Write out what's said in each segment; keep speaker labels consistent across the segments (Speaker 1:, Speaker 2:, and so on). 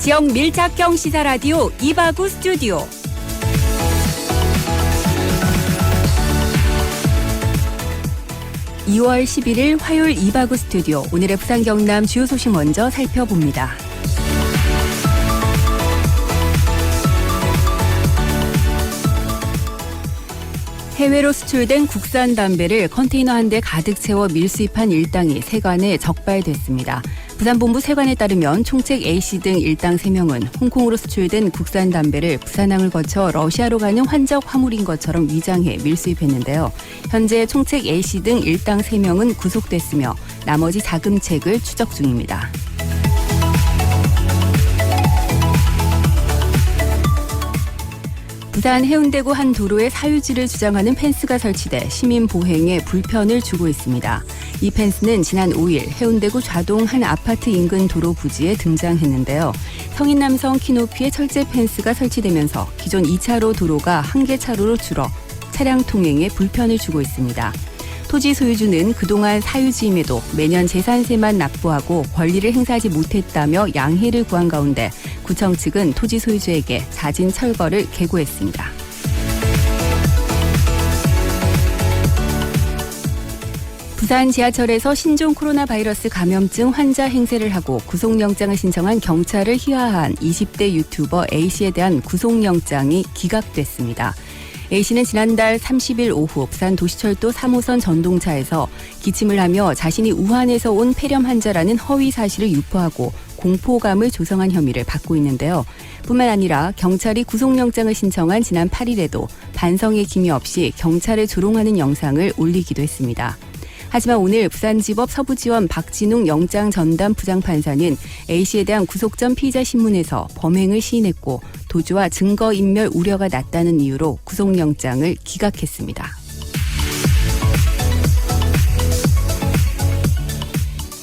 Speaker 1: 지역 밀착형 시사라디오 이바구 스튜디오. (2월 11일) 화요일 이바구 스튜디오. 오늘의 부산 경남 주요 소식 먼저 살펴봅니다. 해외로 수출된 국산 담배를 컨테이너 한 대 가득 채워 밀수입한 일당이 세관에 적발됐습니다. 부산본부 세관에 따르면 총책 A씨 등 일당 3명은 홍콩으로 수출된 국산 담배를 부산항을 거쳐 러시아로 가는 환적 화물인 것처럼 위장해 밀수입했는데요. 현재 총책 A씨 등 일당 3명은 구속됐으며 나머지 자금책을 추적 중입니다. 부산 해운대구 한 도로에 사유지를 주장하는 펜스가 설치돼 시민 보행에 불편을 주고 있습니다. 이 펜스는 지난 5일 해운대구 좌동 한 아파트 인근 도로 부지에 등장했는데요. 성인 남성 키높이의 철제 펜스가 설치되면서 기존 2차로 도로가 1개 차로로 줄어 차량 통행에 불편을 주고 있습니다. 토지 소유주는 그동안 사유지임에도 매년 재산세만 납부하고 권리를 행사하지 못했다며 양해를 구한 가운데 구청 측은 토지 소유주에게 자진 철거를 계고했습니다. 부산 지하철에서 신종 코로나 바이러스 감염증 환자 행세를 하고 구속영장을 신청한 경찰을 희화한 20대 유튜버 A씨에 대한 구속영장이 기각됐습니다. A씨는 지난달 30일 오후 부산 도시철도 3호선 전동차에서 기침을 하며 자신이 우한에서 온 폐렴 환자라는 허위 사실을 유포하고 공포감을 조성한 혐의를 받고 있는데요. 뿐만 아니라 경찰이 구속영장을 신청한 지난 8일에도 반성의 기미 없이 경찰을 조롱하는 영상을 올리기도 했습니다. 하지만 오늘 부산지법 서부지원 박진웅 영장 전담 부장판사는 A씨에 대한 구속 전 피의자 신문에서 범행을 시인했고 도주와 증거인멸 우려가 낮다는 이유로 구속영장을 기각했습니다.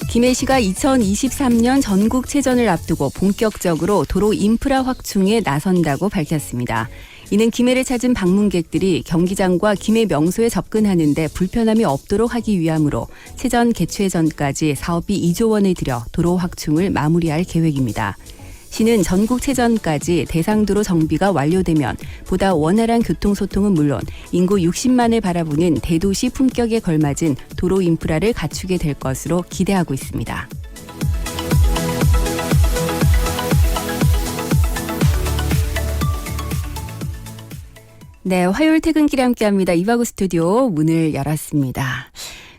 Speaker 1: 김해시가 2023년 전국체전을 앞두고 본격적으로 도로 인프라 확충에 나선다고 밝혔습니다. 이는 김해를 찾은 방문객들이 경기장과 김해 명소에 접근하는 데 불편함이 없도록 하기 위함으로 체전 개최 전까지 사업비 2조 원을 들여 도로 확충을 마무리할 계획입니다. 시는 전국체전까지 대상도로 정비가 완료되면 보다 원활한 교통소통은 물론 인구 60만을 바라보는 대도시 품격에 걸맞은 도로 인프라를 갖추게 될 것으로 기대하고 있습니다. 네, 화요일 퇴근길에 함께합니다. 이바구 스튜디오 문을 열었습니다.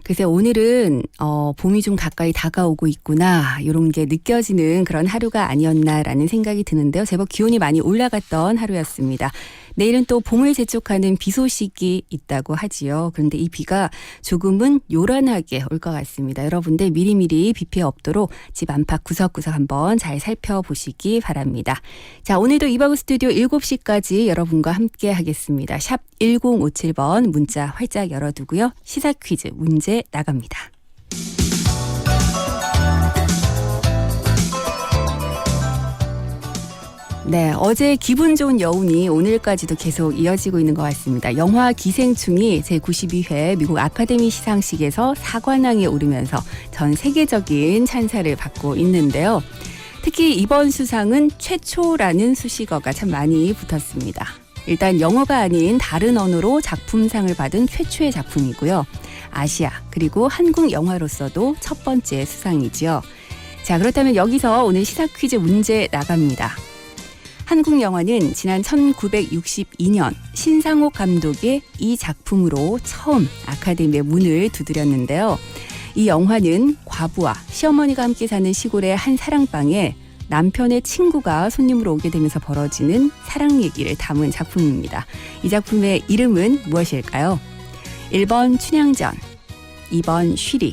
Speaker 1: 글쎄 오늘은 봄이 좀 가까이 다가오고 있구나 이런 게 느껴지는 그런 하루가 아니었나라는 생각이 드는데요. 제법 기온이 많이 올라갔던 하루였습니다. 내일은 또 봄을 재촉하는 비 소식이 있다고 하지요. 그런데 이 비가 조금은 요란하게 올 것 같습니다. 여러분들 미리미리 비 피해 없도록 집 안팎 구석구석 한번 잘 살펴보시기 바랍니다. 자, 오늘도 이바구 스튜디오 7시까지 여러분과 함께 하겠습니다. 샵 1057번 문자 활짝 열어두고요. 시사 퀴즈 문제 나갑니다. 네, 어제 기분 좋은 여운이 오늘까지도 계속 이어지고 있는 것 같습니다. 영화 기생충이 제92회 미국 아카데미 시상식에서 사관왕에 오르면서 전 세계적인 찬사를 받고 있는데요. 특히 이번 수상은 최초라는 수식어가 참 많이 붙었습니다. 일단 영어가 아닌 다른 언어로 작품상을 받은 최초의 작품이고요. 아시아 그리고 한국 영화로서도 첫 번째 수상이지요. 자, 그렇다면 여기서 오늘 시사 퀴즈 문제 나갑니다. 한국 영화는 지난 1962년 신상옥 감독의 이 작품으로 처음 아카데미의 문을 두드렸는데요. 이 영화는 과부와 시어머니가 함께 사는 시골의 한 사랑방에 남편의 친구가 손님으로 오게 되면서 벌어지는 사랑 얘기를 담은 작품입니다. 이 작품의 이름은 무엇일까요? 1번 춘향전, 2번 쉬리,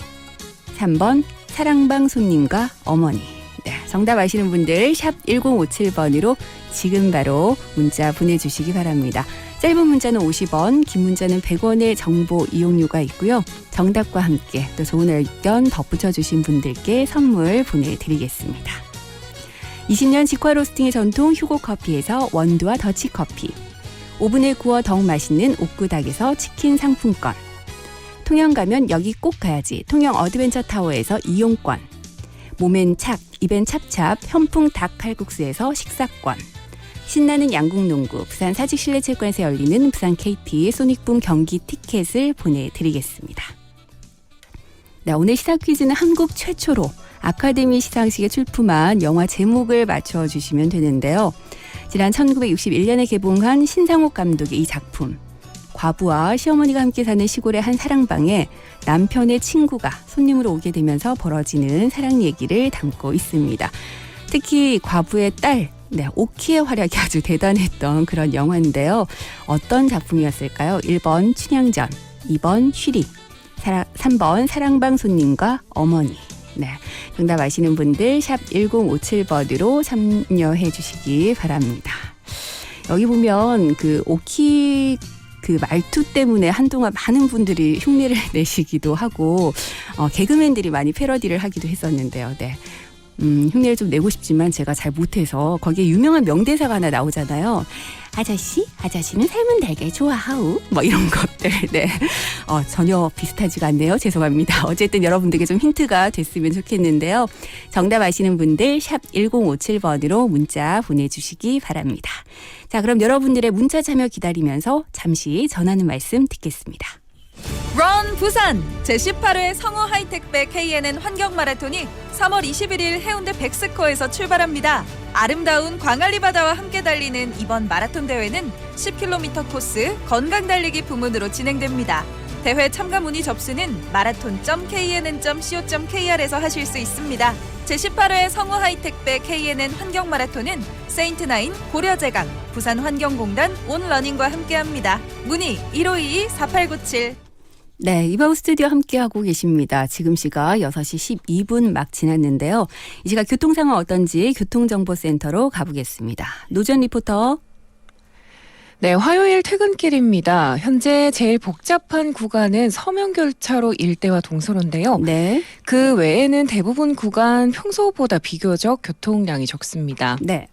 Speaker 1: 3번 사랑방 손님과 어머니. 네, 정답 아시는 분들 샵 1057번으로 지금 바로 문자 보내주시기 바랍니다. 짧은 문자는 50원, 긴 문자는 100원의 정보 이용료가 있고요. 정답과 함께 또 좋은 의견 덧붙여주신 분들께 선물 보내드리겠습니다. 20년 직화 로스팅의 전통 휴고커피에서 원두와 더치커피, 오븐에 구워 더욱 맛있는 옥구닭에서 치킨 상품권, 통영 가면 여기 꼭 가야지 통영 어드벤처타워에서 이용권, 몸엔 착, 입엔 찹찹, 현풍 닭 칼국수에서 식사권, 신나는 양궁농구, 부산 사직실내체육관에서 열리는 부산 KT 소닉붐 경기 티켓을 보내드리겠습니다. 네, 오늘 시사 퀴즈는 한국 최초로 아카데미 시상식에 출품한 영화 제목을 맞춰주시면 되는데요. 지난 1961년에 개봉한 신상옥 감독의 이 작품, 과부와 시어머니가 함께 사는 시골의 한 사랑방에 남편의 친구가 손님으로 오게 되면서 벌어지는 사랑 얘기를 담고 있습니다. 특히 과부의 딸, 오키의 활약이 아주 대단했던 그런 영화인데요. 어떤 작품이었을까요? 1번 춘향전, 2번 쉬리, 3번 사랑방 손님과 어머니. 네, 정답 아시는 분들 샵 1057번으로 참여해 주시기 바랍니다. 여기 보면 그 오키 그 말투 때문에 한동안 많은 분들이 흉내를 내시기도 하고 개그맨들이 많이 패러디를 하기도 했었는데요. 네. 흉내를 좀 내고 싶지만 제가 잘 못해서 거기에 유명한 명대사가 하나 나오잖아요. 아저씨는 삶은 달걀 좋아하우. 뭐 이런 것들. 네. 전혀 비슷하지가 않네요. 죄송합니다. 어쨌든 여러분들께 좀 힌트가 됐으면 좋겠는데요. 정답 아시는 분들 샵 1057번으로 문자 보내주시기 바랍니다. 자, 그럼 여러분들의 문자 참여 기다리면서 잠시 전하는 말씀 듣겠습니다.
Speaker 2: 런 부산 제18회 성우 하이텍백 KNN 환경마라톤이 3월 21일 해운대 백스코에서 출발합니다. 아름다운 광안리 바다와 함께 달리는 이번 마라톤 대회는 10km 코스 건강달리기 부문으로 진행됩니다. 대회 참가 문의 접수는 marathon.knn.co.kr에서 하실 수 있습니다. 제18회 성우 하이텍백 KNN 환경마라톤은 세인트나인 고려제강 부산환경공단 온러닝과 함께합니다. 문의 1522-4897.
Speaker 1: 네, 이바우 스튜디오 함께하고 계십니다. 지금 시각 6시 12분 막 지났는데요. 이 시각 교통 상황 어떤지 교통정보센터로 가보겠습니다. 노전 리포터.
Speaker 3: 네, 화요일 퇴근길입니다. 현재 제일 복잡한 구간은 서면결차로 일대와 동서로인데요.
Speaker 1: 네.
Speaker 3: 그 외에는 대부분 구간 평소보다 비교적 교통량이 적습니다.
Speaker 1: 네.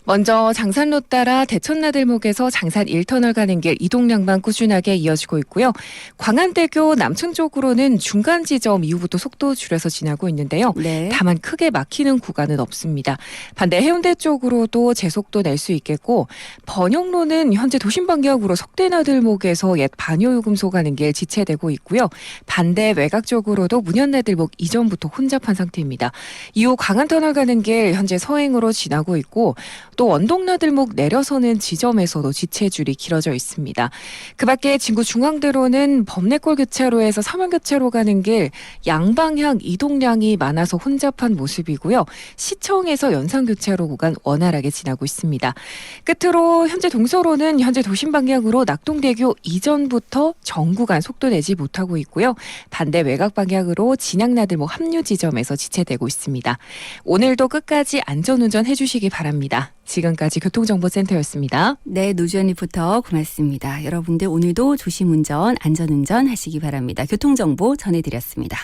Speaker 3: 먼저 장산로 따라 대천나들목에서 장산 1터널 가는 길 이동량만 꾸준하게 이어지고 있고요. 광안대교 남층 쪽으로는 중간 지점 이후부터 속도 줄여서 지나고 있는데요.
Speaker 1: 네.
Speaker 3: 다만 크게 막히는 구간은 없습니다. 반대 해운대 쪽으로도 제속도 낼 수 있겠고 번영로는 현재 도심 방향으로 석대나들목에서 옛 반여요금소 가는 길 지체되고 있고요. 반대 외곽 쪽으로도 문현나들목 이전부터 혼잡한 상태입니다. 이후 광안터널 가는 길 현재 서행으로 지나고 있고 또 원동나들목 내려서는 지점에서도 지체줄이 길어져 있습니다. 그 밖에 진구 중앙대로는 범내골 교차로에서 서면교차로 가는 길 양방향 이동량이 많아서 혼잡한 모습이고요. 시청에서 연산교차로 구간 원활하게 지나고 있습니다. 끝으로 현재 동서로는 현재 도심 방향으로 낙동대교 이전부터 전 구간 속도 내지 못하고 있고요. 반대 외곽 방향으로 진양나들목 합류 지점에서 지체되고 있습니다. 오늘도 끝까지 안전운전 해주시기 바랍니다. 지금까지 교통정보센터였습니다.
Speaker 1: 네, 노주연 리포터 고맙습니다. 여러분들 오늘도 조심운전, 안전운전 하시기 바랍니다. 교통정보 전해드렸습니다.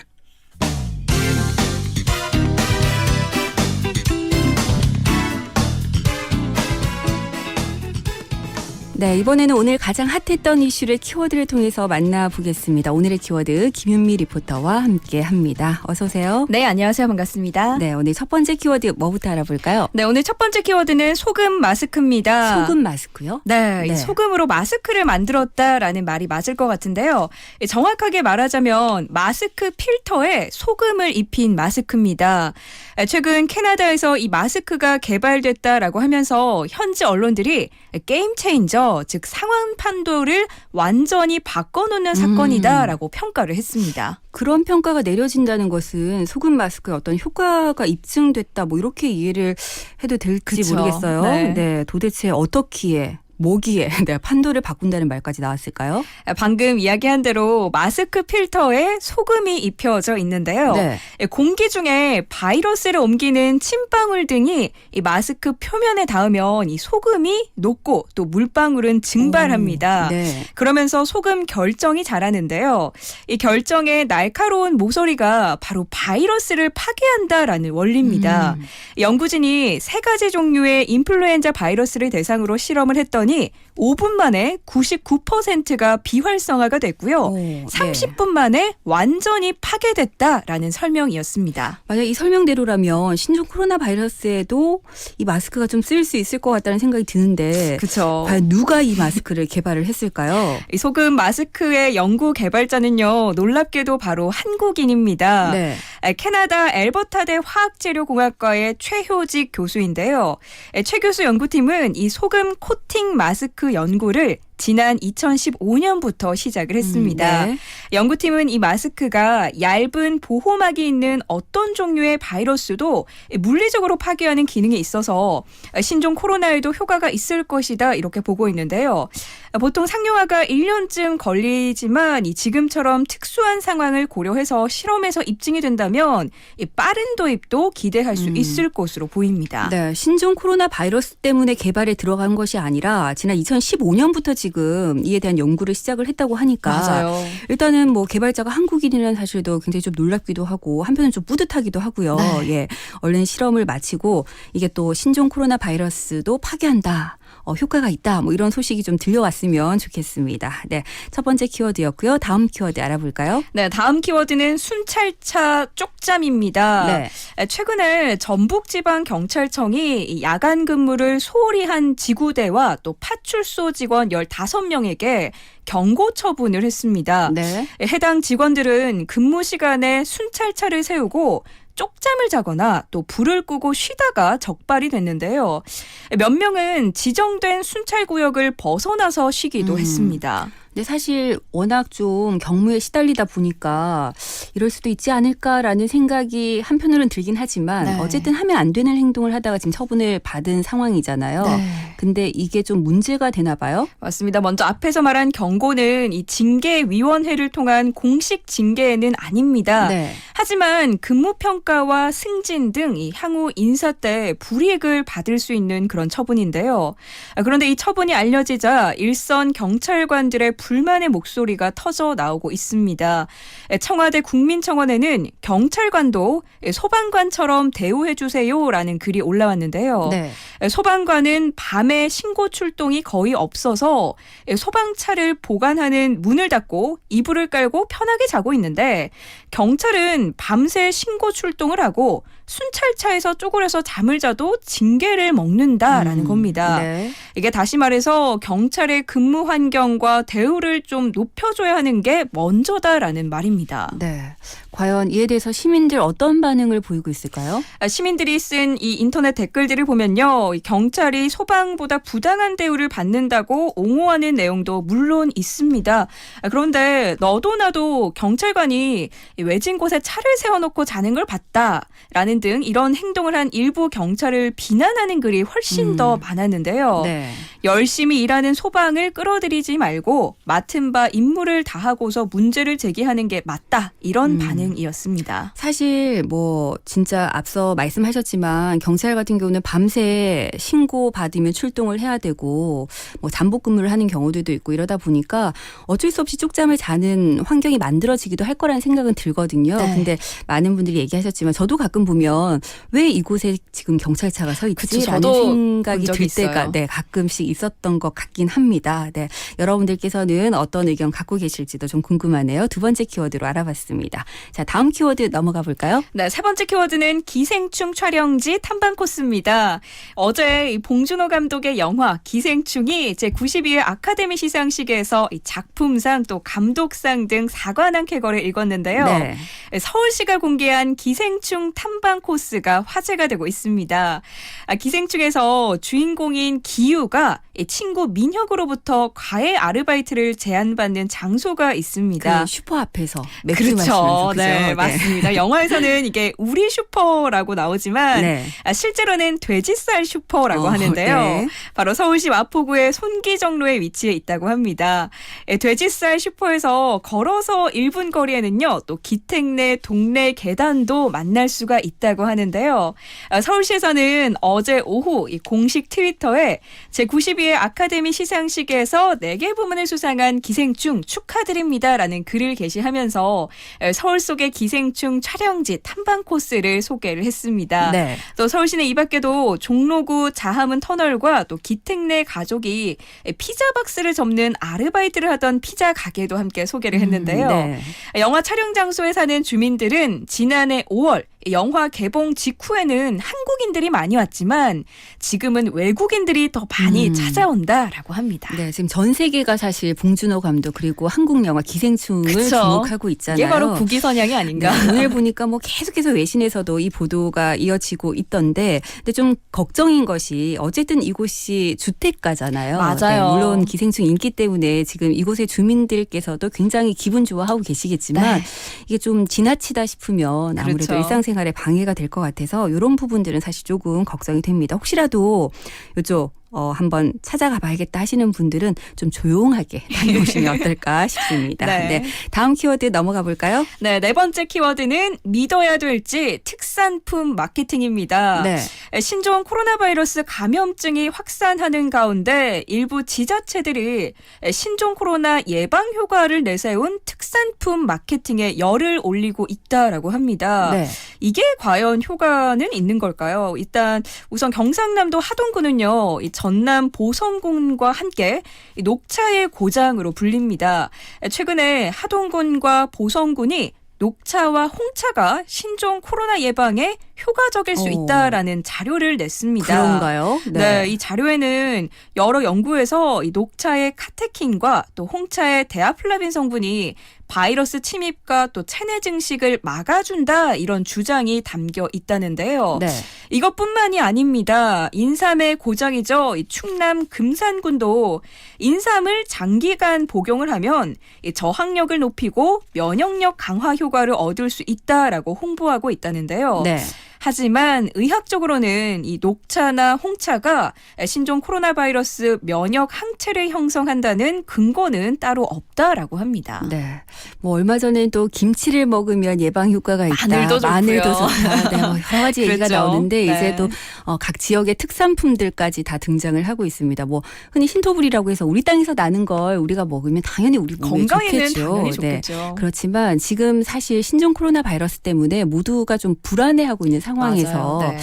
Speaker 1: 네, 이번에는 오늘 가장 핫했던 이슈를 키워드를 통해서 만나보겠습니다. 오늘의 키워드 김윤미 리포터와 함께합니다. 어서 오세요.
Speaker 2: 네, 안녕하세요. 반갑습니다.
Speaker 1: 네, 오늘 첫 번째 키워드 뭐부터 알아볼까요?
Speaker 2: 네, 오늘 첫 번째 키워드는 소금 마스크입니다.
Speaker 1: 소금 마스크요?
Speaker 2: 네,
Speaker 1: 네.
Speaker 2: 소금으로 마스크를 만들었다라는 말이 맞을 것 같은데요. 정확하게 말하자면 마스크 필터에 소금을 입힌 마스크입니다. 최근 캐나다에서 이 마스크가 개발됐다라고 하면서 현지 언론들이 게임 체인저, 즉 상황 판도를 완전히 바꿔놓는 사건이다라고 평가를 했습니다.
Speaker 1: 그런 평가가 내려진다는 것은 소금 마스크의 어떤 효과가 입증됐다 뭐 이렇게 이해를 해도 될지
Speaker 2: 그쵸.
Speaker 1: 모르겠어요.
Speaker 2: 네.
Speaker 1: 네, 도대체 어떻기에 뭐기에 내가 판도를 바꾼다는 말까지 나왔을까요?
Speaker 2: 방금 이야기한 대로 마스크 필터에 소금이 입혀져 있는데요.
Speaker 1: 네.
Speaker 2: 공기 중에 바이러스를 옮기는 침방울 등이 이 마스크 표면에 닿으면 이 소금이 녹고 또 물방울은 증발합니다.
Speaker 1: 네.
Speaker 2: 그러면서 소금 결정이 자라는데요. 이 결정의 날카로운 모서리가 바로 바이러스를 파괴한다라는 원리입니다. 연구진이 3가지 종류의 인플루엔자 바이러스를 대상으로 실험을 했더니 5분 만에 99%가 비활성화가 됐고요.
Speaker 1: 네.
Speaker 2: 30분 만에 완전히 파괴됐다라는 설명이었습니다.
Speaker 1: 만약 이 설명대로라면 신종 코로나 바이러스에도 이 마스크가 좀 쓰일 수 있을 것 같다는 생각이 드는데
Speaker 2: 그렇죠.
Speaker 1: 과연 누가 이 마스크를 개발을 했을까요?
Speaker 2: 이 소금 마스크의 연구 개발자는요. 놀랍게도 바로 한국인입니다.
Speaker 1: 네.
Speaker 2: 캐나다 엘버타대 화학재료공학과의 최효직 교수인데요. 최 교수 연구팀은 이 소금 코팅 마스크 연구를 지난 2015년부터 시작을 했습니다.
Speaker 1: 네.
Speaker 2: 연구팀은 이 마스크가 얇은 보호막이 있는 어떤 종류의 바이러스도 물리적으로 파괴하는 기능이 있어서 신종 코로나에도 효과가 있을 것이다 이렇게 보고 있는데요. 보통 상용화가 1년쯤 걸리지만 이 지금처럼 특수한 상황을 고려해서 실험에서 입증이 된다면 이 빠른 도입도 기대할 수 있을 것으로 보입니다.
Speaker 1: 네, 신종 코로나 바이러스 때문에 개발에 들어간 것이 아니라 지난 2015년부터 지금 이에 대한 연구를 시작을 했다고 하니까
Speaker 2: 맞아요.
Speaker 1: 일단은 뭐 개발자가 한국인이라는 사실도 굉장히 좀 놀랍기도 하고 한편은 좀 뿌듯하기도 하고요.
Speaker 2: 네.
Speaker 1: 예, 얼른 실험을 마치고 이게 또 신종 코로나 바이러스도 파괴한다. 효과가 있다. 뭐 이런 소식이 좀 들려왔으면 좋겠습니다. 네, 첫 번째 키워드였고요. 다음 키워드 알아볼까요?
Speaker 2: 네, 다음 키워드는 순찰차 쪽잠입니다.
Speaker 1: 네.
Speaker 2: 최근에 전북지방경찰청이 야간 근무를 소홀히 한 지구대와 또 파출소 직원 15명에게 경고 처분을 했습니다.
Speaker 1: 네.
Speaker 2: 해당 직원들은 근무 시간에 순찰차를 세우고 쪽잠을 자거나 또 불을 끄고 쉬다가 적발이 됐는데요. 몇 명은 지정된 순찰구역을 벗어나서 쉬기도 했습니다.
Speaker 1: 근데 사실 워낙 좀 경무에 시달리다 보니까 이럴 수도 있지 않을까라는 생각이 한편으로는 들긴 하지만
Speaker 2: 네.
Speaker 1: 어쨌든 하면 안 되는 행동을 하다가 지금 처분을 받은 상황이잖아요.
Speaker 2: 네.
Speaker 1: 근데 이게 좀 문제가 되나 봐요?
Speaker 2: 맞습니다. 먼저 앞에서 말한 경고는 이 징계위원회를 통한 공식 징계는 아닙니다.
Speaker 1: 네.
Speaker 2: 하지만 근무평가와 승진 등 이 향후 인사 때 불이익을 받을 수 있는 그런 처분인데요. 그런데 이 처분이 알려지자 일선 경찰관들의 불만의 목소리가 터져 나오고 있습니다. 청와대 국민청원에는 경찰관도 소방관처럼 대우해 주세요라는 글이 올라왔는데요.
Speaker 1: 네.
Speaker 2: 소방관은 밤에 신고 출동이 거의 없어서 소방차를 보관하는 문을 닫고 이불을 깔고 편하게 자고 있는데 경찰은 밤새 신고 출동을 하고 순찰차에서 쪼그려서 잠을 자도 징계를 먹는다라는 겁니다.
Speaker 1: 네.
Speaker 2: 이게 다시 말해서 경찰의 근무 환경과 대우를 좀 높여줘야 하는 게 먼저다라는 말입니다.
Speaker 1: 네. 과연 이에 대해서 시민들 어떤 반응을 보이고 있을까요?
Speaker 2: 시민들이 쓴 이 인터넷 댓글들을 보면요. 경찰이 소방보다 부당한 대우를 받는다고 옹호하는 내용도 물론 있습니다. 그런데 너도 나도 경찰관이 외진 곳에 차를 세워놓고 자는 걸 봤다라는 등 이런 행동을 한 일부 경찰을 비난하는 글이 훨씬 더 많았는데요.
Speaker 1: 네.
Speaker 2: 열심히 일하는 소방을 끌어들이지 말고 맡은 바 임무를 다하고서 문제를 제기하는 게 맞다. 이런 반응이었습니다.
Speaker 1: 사실 뭐 진짜 앞서 말씀하셨지만 경찰 같은 경우는 밤새 신고 받으면 출동을 해야 되고 뭐 잠복 근무를 하는 경우들도 있고 이러다 보니까 어쩔 수 없이 쪽잠을 자는 환경이 만들어지기도 할 거라는 생각은 들거든요.
Speaker 2: 네.
Speaker 1: 근데 많은 분들이 얘기하셨지만 저도 가끔 보면 왜 이곳에 지금 경찰차가 서
Speaker 2: 그쵸,
Speaker 1: 있지라는
Speaker 2: 저도
Speaker 1: 생각이
Speaker 2: 본 적이
Speaker 1: 들 때가
Speaker 2: 있어요.
Speaker 1: 네, 가끔씩 있었던 것 같긴 합니다. 네. 여러분들께서는 어떤 의견 갖고 계실지도 좀 궁금하네요. 두 번째 키워드로 알아봤습니다. 자, 다음 키워드 넘어가 볼까요?
Speaker 2: 네, 세 번째 키워드는 기생충 촬영지 탐방 코스입니다. 어제 이 봉준호 감독의 영화 기생충이 제92회 아카데미 시상식에서 이 작품상 또 감독상 등 4관왕 쾌거를 읽었는데요.
Speaker 1: 네.
Speaker 2: 서울시가 공개한 기생충 탐방 코스가 화제가 되고 있습니다. 기생충에서 주인공인 기우가 이 친구 민혁으로부터 과외 아르바이트를 제안받는 장소가 있습니다.
Speaker 1: 그 슈퍼 앞에서 맥주
Speaker 2: 그렇죠.
Speaker 1: 마시면서 그죠?
Speaker 2: 네, 맞습니다. 영화에서는 이게 우리 슈퍼라고 나오지만
Speaker 1: 네.
Speaker 2: 실제로는 돼지살 슈퍼라고 하는데요.
Speaker 1: 네.
Speaker 2: 바로 서울시 마포구의 손기정로에 위치해 있다고 합니다. 돼지살 슈퍼에서 걸어서 1분 거리에는요. 또 기택내 동네 계단도 만날 수가 있다고 하는데요. 서울시에서는 어제 오후 이 공식 트위터에 제92회 구시비의 아카데미 시상식에서 4개 부문을 수상한 기생충 축하드립니다라는 글을 게시하면서 서울 속의 기생충 촬영지 탐방 코스를 소개를 했습니다.
Speaker 1: 네.
Speaker 2: 또 서울시내 이 밖에도 종로구 자하문 터널과 또 기택내 가족이 피자 박스를 접는 아르바이트를 하던 피자 가게도 함께 소개를 했는데요.
Speaker 1: 네.
Speaker 2: 영화 촬영 장소에 사는 주민들은 지난해 5월 영화 개봉 직후에는 한국인들이 많이 왔지만 지금은 외국인들이 더 많이 찾아온다라고 합니다.
Speaker 1: 네, 지금 전 세계가 사실 봉준호 감독 그리고 한국 영화 기생충을
Speaker 2: 그쵸.
Speaker 1: 주목하고 있잖아요.
Speaker 2: 이게 바로 국위선양이 아닌가.
Speaker 1: 네, 오늘 보니까 뭐 계속해서 외신에서도 이 보도가 이어지고 있던데, 근데 좀 걱정인 것이 어쨌든 이곳이 주택가잖아요.
Speaker 2: 맞아요.
Speaker 1: 네, 물론 기생충 인기 때문에 지금 이곳의 주민들께서도 굉장히 기분 좋아하고 계시겠지만
Speaker 2: 네.
Speaker 1: 이게 좀 지나치다 싶으면 아무래도
Speaker 2: 그렇죠.
Speaker 1: 일상생활에 방해가 될 것 같아서 이런 부분들은 사실 조금 걱정이 됩니다. 혹시라도 이쪽 한번 찾아가 봐야겠다 하시는 분들은 좀 조용하게 다녀오시면 어떨까 싶습니다.
Speaker 2: 네.
Speaker 1: 네. 다음 키워드 넘어가 볼까요?
Speaker 2: 네, 4번째 키워드는 믿어야 될지 특산품 마케팅입니다.
Speaker 1: 네.
Speaker 2: 신종 코로나 바이러스 감염증이 확산하는 가운데 일부 지자체들이 신종 코로나 예방 효과를 내세운 특산품 마케팅에 열을 올리고 있다라고 합니다.
Speaker 1: 네.
Speaker 2: 이게 과연 효과는 있는 걸까요? 일단 우선 경상남도 하동군은요, 이 전남 보성군과 함께 이 녹차의 고장으로 불립니다. 최근에 하동군과 보성군이 녹차와 홍차가 신종 코로나 예방에 효과적일 수 있다라는 자료를 냈습니다.
Speaker 1: 그런가요?
Speaker 2: 네, 이 자료에는 여러 연구에서 이 녹차의 카테킨과 또 홍차의 데아플라빈 성분이 바이러스 침입과 또 체내 증식을 막아준다 이런 주장이 담겨 있다는데요.
Speaker 1: 네.
Speaker 2: 이것뿐만이 아닙니다. 인삼의 고장이죠. 이 충남 금산군도 인삼을 장기간 복용을 하면 이 저항력을 높이고 면역력 강화 효과를 얻을 수 있다라고 홍보하고 있다는데요.
Speaker 1: 네.
Speaker 2: 하지만 의학적으로는 이 녹차나 홍차가 신종 코로나 바이러스 면역 항체를 형성한다는 근거는 따로 없다라고 합니다.
Speaker 1: 네. 뭐 얼마 전에 또 김치를 먹으면 예방 효과가 있다.
Speaker 2: 마늘도 좋고요.
Speaker 1: 마늘도 좋다. 네, 뭐 여러 가지 얘기가
Speaker 2: 그렇죠.
Speaker 1: 나오는데
Speaker 2: 네.
Speaker 1: 이제 또 각 지역의 특산품들까지 다 등장을 하고 있습니다. 뭐 흔히 신토불이라고 해서 우리 땅에서 나는 걸 우리가 먹으면 당연히 우리 몸에
Speaker 2: 건강에는
Speaker 1: 좋겠죠.
Speaker 2: 당연히
Speaker 1: 네.
Speaker 2: 좋겠죠.
Speaker 1: 그렇지만 지금 사실 신종 코로나 바이러스 때문에 모두가 좀 불안해하고 있는 상황에서
Speaker 2: 맞아요. 네.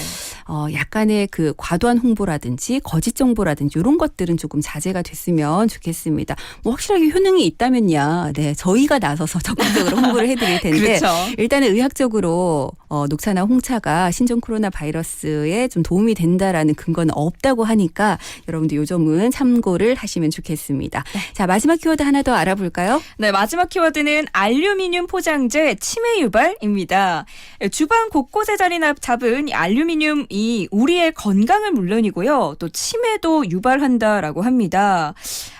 Speaker 1: 약간의 그 과도한 홍보라든지 거짓 정보라든지 이런 것들은 조금 자제가 됐으면 좋겠습니다. 뭐 확실하게 효능이 있다면야 네, 저희가 나서서 적극적으로 홍보를 해드릴 텐데
Speaker 2: 그렇죠.
Speaker 1: 일단은 의학적으로 녹차나 홍차가 신종 코로나 바이러스에 좀 도움이 된다라는 근거는 없다고 하니까 여러분들 요 점은 참고를 하시면 좋겠습니다. 자, 마지막 키워드 하나 더 알아볼까요?
Speaker 2: 네, 마지막 키워드는 알루미늄 포장재 치매 유발입니다. 주방 곳곳에 자리 잡은 이 알루미늄이 우리의 건강을 물론이고요. 또 치매도 유발한다라고 합니다.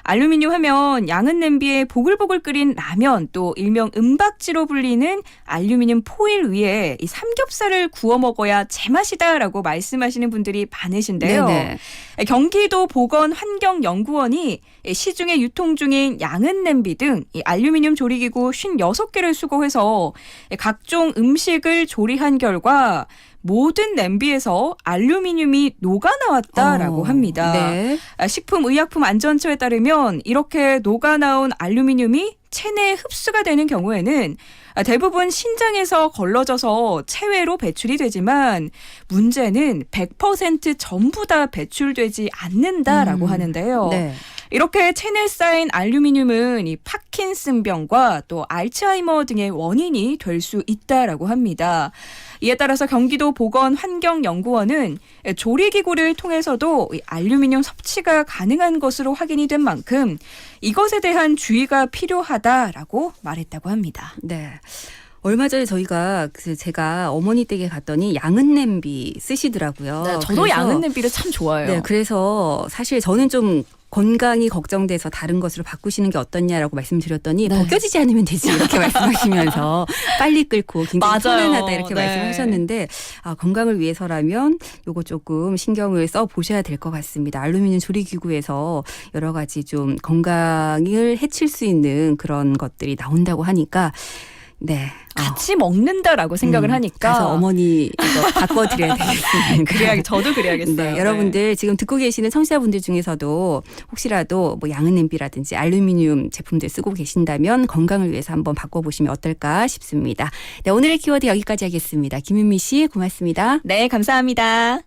Speaker 2: 알루미늄 하면 양은 냄비에 보글보글 끓인 라면, 또 일명 은박지로 불리는 알루미늄 포일 위에 이 삼겹살을 구워 먹어야 제맛이다라고 말씀하시는 분들이 많으신데요.
Speaker 1: 네네.
Speaker 2: 경기도 보건환경연구원이 시중에 유통 중인 양은 냄비 등 이 알루미늄 조리기구 56개를 수거해서 각종 음식을 조리한 결과 모든 냄비에서 알루미늄이 녹아나왔다라고 합니다.
Speaker 1: 네.
Speaker 2: 식품의약품안전처에 따르면 이렇게 녹아나온 알루미늄이 체내에 흡수가 되는 경우에는 대부분 신장에서 걸러져서 체외로 배출이 되지만 문제는 100% 전부 다 배출되지 않는다라고 하는데요.
Speaker 1: 네.
Speaker 2: 이렇게 체내에 쌓인 알루미늄은 이 파킨슨병과 또 알츠하이머 등의 원인이 될 수 있다라고 합니다. 이에 따라서 경기도 보건환경연구원은 조리기구를 통해서도 이 알루미늄 섭취가 가능한 것으로 확인이 된 만큼 이것에 대한 주의가 필요하다라고 말했다고 합니다.
Speaker 1: 네. 얼마 전에 제가 어머니 댁에 갔더니 양은 냄비 쓰시더라고요.
Speaker 2: 네, 저도
Speaker 1: 그래서
Speaker 2: 양은 냄비를 참 좋아해요.
Speaker 1: 네, 그래서 사실 저는 좀 건강이 걱정돼서 다른 것으로 바꾸시는 게 어떻냐라고 말씀드렸더니
Speaker 2: 네.
Speaker 1: 벗겨지지 않으면 되지 이렇게 말씀하시면서 빨리 끓고 굉장히
Speaker 2: 맞아요.
Speaker 1: 편안하다 이렇게
Speaker 2: 네.
Speaker 1: 말씀하셨는데 건강을 위해서라면 요거 조금 신경을 써 보셔야 될 것 같습니다. 알루미늄 조리기구에서 여러 가지 좀 건강을 해칠 수 있는 그런 것들이 나온다고 하니까 네.
Speaker 2: 같이 먹는다라고 생각을 하니까
Speaker 1: 가서 어머니 이거 바꿔드려야 되겠습니다.
Speaker 2: 저도 그래야겠어요.
Speaker 1: 네, 여러분들 지금 듣고 계시는 청취자분들 중에서도 혹시라도 뭐 양은 냄비라든지 알루미늄 제품들 쓰고 계신다면 건강을 위해서 한번 바꿔보시면 어떨까 싶습니다. 네, 오늘의 키워드 여기까지 하겠습니다. 김윤미 씨 고맙습니다.
Speaker 2: 네, 감사합니다.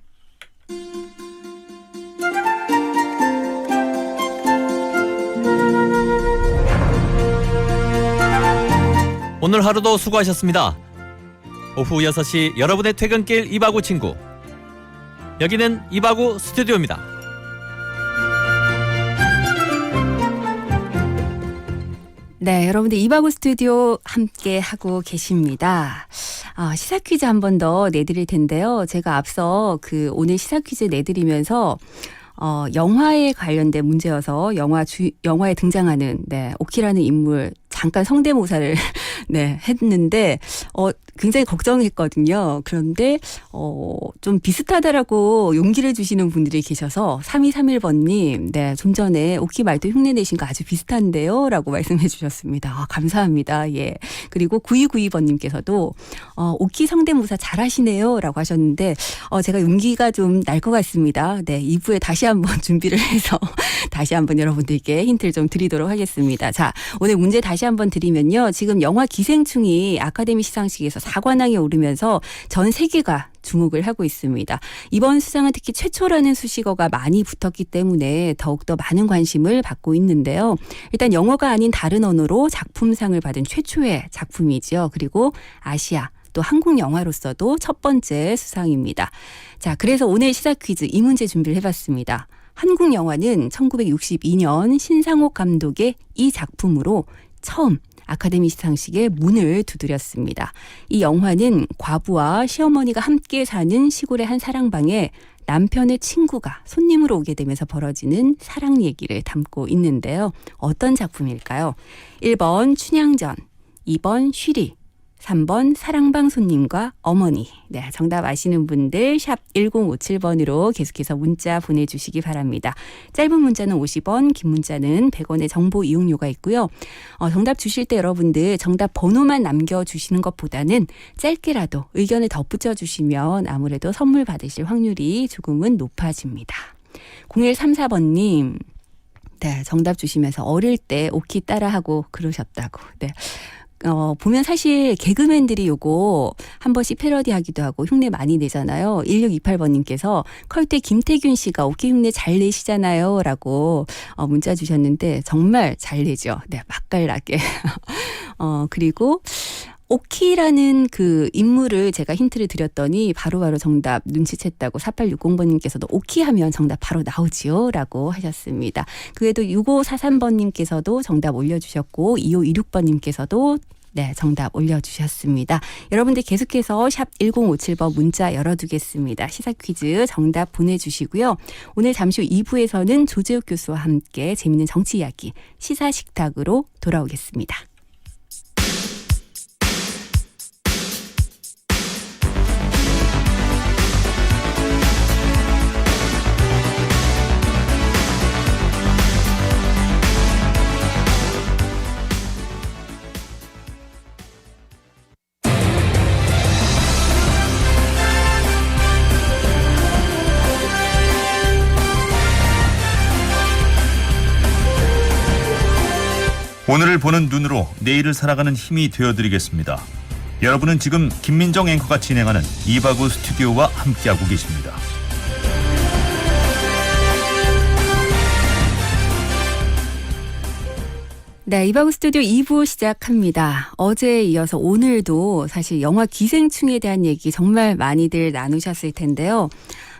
Speaker 4: 오늘 하루도 수고하셨습니다. 오후 6시 여러분의 퇴근길 이바구 친구. 여기는 이바구 스튜디오입니다.
Speaker 1: 네, 여러분들 이바구 스튜디오 함께 하고 계십니다. 시사 퀴즈 한 번 더 내드릴 텐데요. 제가 앞서 오늘 시사 퀴즈 내드리면서 영화에 관련된 문제여서 영화에 등장하는 오키라는 인물 잠깐 성대모사를 했는데 굉장히 걱정했거든요. 그런데 좀 비슷하다라고 용기를 주시는 분들이 계셔서 3231번님, 좀 전에 오키 말도 흉내 내신 거 아주 비슷한데요? 라고 말씀해 주셨습니다. 감사합니다. 예. 그리고 9292번님께서도 오키 성대모사 잘하시네요? 라고 하셨는데 제가 용기가 좀 날 것 같습니다. 2부에 다시 한번 준비를 해서 다시 한번 여러분들께 힌트를 좀 드리도록 하겠습니다. 자, 오늘 문제 다시 한번 드리면요. 지금 영화 기생충이 아카데미 시상식에서 4관왕에 오르면서 전 세계가 주목을 하고 있습니다. 이번 수상은 특히 최초라는 수식어가 많이 붙었기 때문에 더욱더 많은 관심을 받고 있는데요. 일단 영어가 아닌 다른 언어로 작품상을 받은 최초의 작품이죠. 그리고 아시아 또 한국 영화로서도 첫 번째 수상입니다. 자, 그래서 오늘 시사 퀴즈 이 문제 준비를 해봤습니다. 한국 영화는 1962년 신상옥 감독의 이 작품으로 처음 아카데미 시상식에 문을 두드렸습니다. 이 영화는 과부와 시어머니가 함께 사는 시골의 한 사랑방에 남편의 친구가 손님으로 오게 되면서 벌어지는 사랑 얘기를 담고 있는데요. 어떤 작품일까요? 1번 춘향전, 2번 쉬리, 3번 사랑방 손님과 어머니. 네, 정답 아시는 분들 샵 1057번으로 계속해서 문자 보내주시기 바랍니다. 짧은 문자는 50원, 긴 문자는 100원의 정보 이용료가 있고요. 정답 주실 때 여러분들 정답 번호만 남겨주시는 것보다는 짧게라도 의견을 덧붙여 주시면 아무래도 선물 받으실 확률이 조금은 높아집니다. 0134번님. 네, 정답 주시면서 어릴 때 오키 따라하고 그러셨다고. 네. 보면 사실 개그맨들이 요거 한 번씩 패러디하기도 하고 흉내 많이 내잖아요. 1628번님께서 컬 때 김태균 씨가 오키 흉내 잘 내시잖아요. 라고 문자 주셨는데 정말 잘 내죠. 네, 맛깔나게. 그리고 오키라는 그 인물을 제가 힌트를 드렸더니 바로바로 정답 눈치챘다고 4860번님께서도 오키 하면 정답 바로 나오지요? 라고 하셨습니다. 그 외에도 6543번님께서도 정답 올려주셨고 2526번님께서도 정답 올려주셨습니다. 여러분들 계속해서 샵 1057번 문자 열어두겠습니다. 시사 퀴즈 정답 보내주시고요. 오늘 잠시 후 2부에서는 조재욱 교수와 함께 재미있는 정치 이야기 시사식탁으로 돌아오겠습니다.
Speaker 5: 오늘을 보는 눈으로 내일을 살아가는 힘이 되어드리겠습니다. 여러분은 지금 김민정 앵커가 진행하는 이바구 스튜디오와 함께하고 계십니다.
Speaker 1: 네, 이바구 스튜디오 2부 시작합니다. 어제에 이어서 오늘도 사실 영화 기생충에 대한 얘기 정말 많이들 나누셨을 텐데요.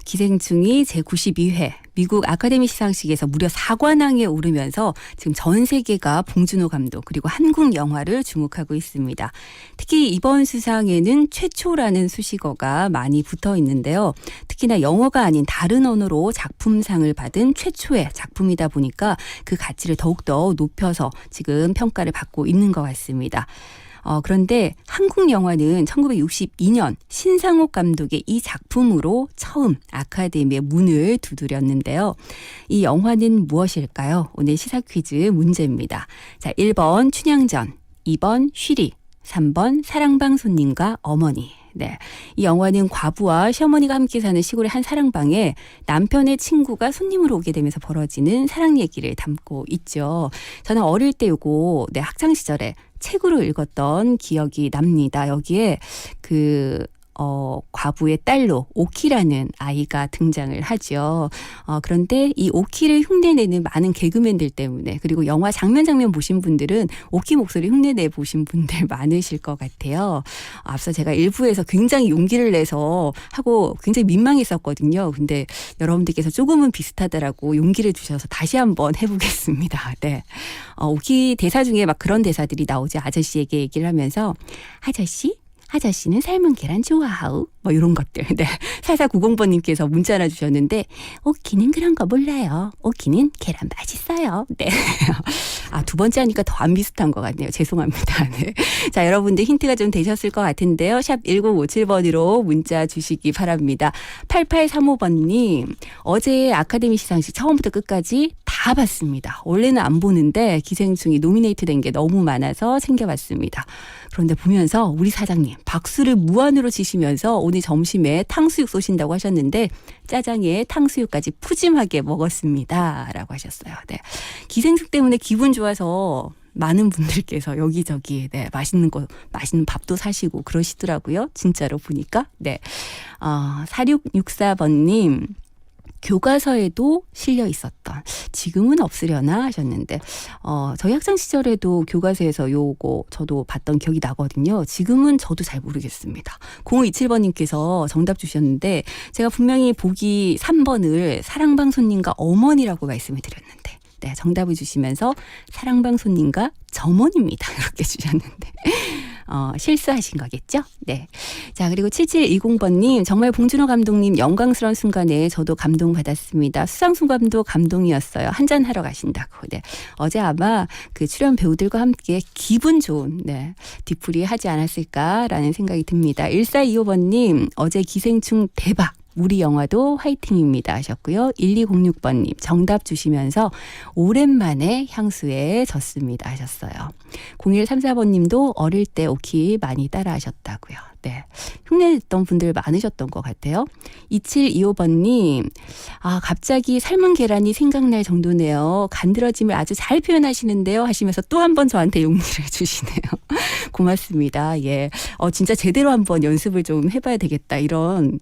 Speaker 1: 기생충이 제92회 미국 아카데미 시상식에서 무려 4관왕에 오르면서 지금 전 세계가 봉준호 감독 그리고 한국 영화를 주목하고 있습니다. 특히 이번 수상에는 최초라는 수식어가 많이 붙어 있는데요. 특히나 영어가 아닌 다른 언어로 작품상을 받은 최초의 작품이다 보니까 그 가치를 더욱더 높여서 지금 평가를 받고 있는 것 같습니다. 그런데 한국 영화는 1962년 신상옥 감독의 이 작품으로 처음 아카데미의 문을 두드렸는데요. 이 영화는 무엇일까요? 오늘 시사 퀴즈 문제입니다. 자, 1번 춘향전, 2번 쉬리, 3번 사랑방 손님과 어머니. 네. 이 영화는 과부와 시어머니가 함께 사는 시골의 한 사랑방에 남편의 친구가 손님으로 오게 되면서 벌어지는 사랑 얘기를 담고 있죠. 저는 어릴 때 요거 학창 시절에 책으로 읽었던 기억이 납니다. 여기에 과부의 딸로 오키라는 아이가 등장을 하죠. 그런데 이 오키를 흉내내는 많은 개그맨들 때문에, 그리고 영화 장면 보신 분들은 오키 목소리 흉내내 보신 분들 많으실 것 같아요. 앞서 제가 일부에서 굉장히 용기를 내서 하고 굉장히 민망했었거든요. 근데 여러분들께서 조금은 비슷하더라고 용기를 주셔서 다시 한번 해보겠습니다. 네. 오키 대사 중에 막 그런 대사들이 나오죠. 아저씨에게 얘기를 하면서 아저씨는 삶은 계란 좋아하우? 뭐 이런 것들. 네. 4490번님께서 문자 하나 주셨는데 오키는 그런 거 몰라요. 오키는 계란 맛있어요. 네. 두 번째 하니까 더 안 비슷한 것 같네요. 죄송합니다. 네. 자, 여러분들 힌트가 좀 되셨을 것 같은데요. 샵 1057번으로 문자 주시기 바랍니다. 8835번님, 어제 아카데미 시상식 처음부터 끝까지 다 봤습니다. 원래는 안 보는데 기생충이 노미네이트 된 게 너무 많아서 챙겨봤습니다. 그런데 보면서 우리 사장님 박수를 무한으로 치시면서 오늘 점심에 탕수육 쏘신다고 하셨는데 짜장에 탕수육까지 푸짐하게 먹었습니다. 라고 하셨어요. 네. 기생충 때문에 기분 좋아서 많은 분들께서 여기저기 맛있는 밥도 사시고 그러시더라고요. 진짜로 보니까. 네. 4664번님. 교과서에도 실려 있었던, 지금은 없으려나 하셨는데 저희 학창 시절에도 교과서에서 요거 저도 봤던 기억이 나거든요. 지금은 저도 잘 모르겠습니다. 0527번님께서 정답 주셨는데 제가 분명히 보기 3번을 사랑방 손님과 어머니라고 말씀을 드렸는데 네, 정답을 주시면서 사랑방 손님과 점원입니다. 이렇게 주셨는데 실수하신 거겠죠? 네. 자, 그리고 7720번님, 정말 봉준호 감독님 영광스러운 순간에 저도 감동받았습니다. 수상소감도 감동이었어요. 한잔 하러 가신다고. 네. 어제 아마 그 출연 배우들과 함께 기분 좋은 뒤풀이 하지 않았을까라는 생각이 듭니다. 1425번님, 어제 기생충 대박. 우리 영화도 화이팅입니다 하셨고요. 1206번님 정답 주시면서 오랜만에 향수에 젖습니다 하셨어요. 0134번님도 어릴 때 오키 많이 따라 하셨다고요. 네, 흉내냈던 분들 많으셨던 것 같아요. 2725번님, 갑자기 삶은 계란이 생각날 정도네요. 간드러짐을 아주 잘 표현하시는데요 하시면서 또 한 번 저한테 용기를 주시네요. 고맙습니다. 예, 진짜 제대로 한번 연습을 좀 해봐야 되겠다 이런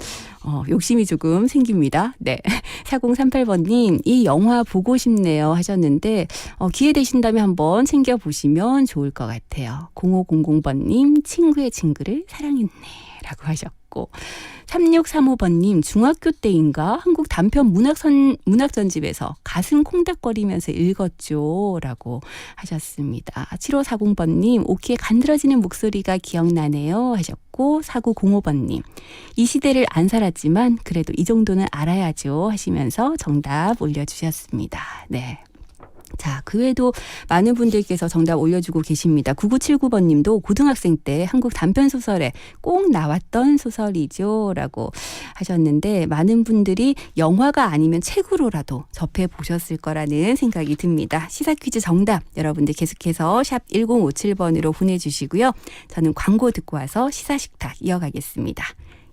Speaker 1: 욕심이 조금 생깁니다. 네, 4038번님, 이 영화 보고 싶네요 하셨는데 기회 되신다면 한번 챙겨보시면 좋을 것 같아요. 0500번님, 친구의 친구를 사랑했네 라고 하셨고 3635번님, 중학교 때인가 한국 단편 문학전집에서 가슴 콩닥거리면서 읽었죠 라고 하셨습니다. 7540번님, 오키의 간드러지는 목소리가 기억나네요 하셨고 4905번님, 이 시대를 안 살았지만 그래도 이 정도는 알아야죠 하시면서 정답 올려주셨습니다. 네. 자, 그 외에도 많은 분들께서 정답 올려주고 계십니다. 9979번님도 고등학생 때 한국 단편소설에 꼭 나왔던 소설이죠 라고 하셨는데 많은 분들이 영화가 아니면 책으로라도 접해보셨을 거라는 생각이 듭니다. 시사퀴즈 정답 여러분들 계속해서 샵 1057번으로 보내주시고요. 저는 광고 듣고 와서 시사식탁 이어가겠습니다.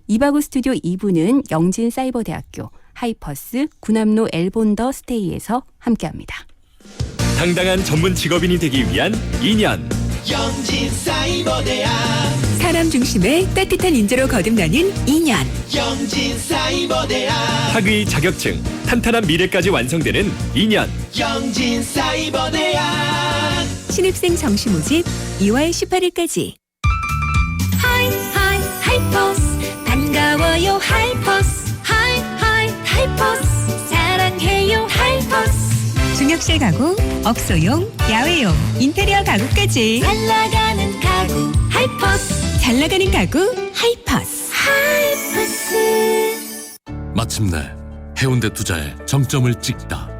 Speaker 1: 이바구 스튜디오 2부는 영진사이버대학교, 하이퍼스, 구남로 엘본더 스테이에서 함께합니다.
Speaker 6: 당당한 전문 직업인이 되기 위한 2년
Speaker 7: 영진사이버대학
Speaker 8: 사람 중심의 따뜻한 인재로 거듭나는 2년
Speaker 7: 영진사이버대학
Speaker 6: 학위 자격증 탄탄한 미래까지 완성되는 2년
Speaker 7: 영진사이버대학
Speaker 8: 신입생 정시 모집 2월 18일까지 하이퍼스 반가워요 하이퍼스 하이퍼스 사랑해요 하이퍼스 중역실 가구, 업소용, 야외용, 인테리어 가구까지
Speaker 7: 잘 나가는 가구 하이퍼스
Speaker 8: 잘 나가는 가구 하이퍼스
Speaker 9: 마침내 해운대 투자에 정점을 찍다.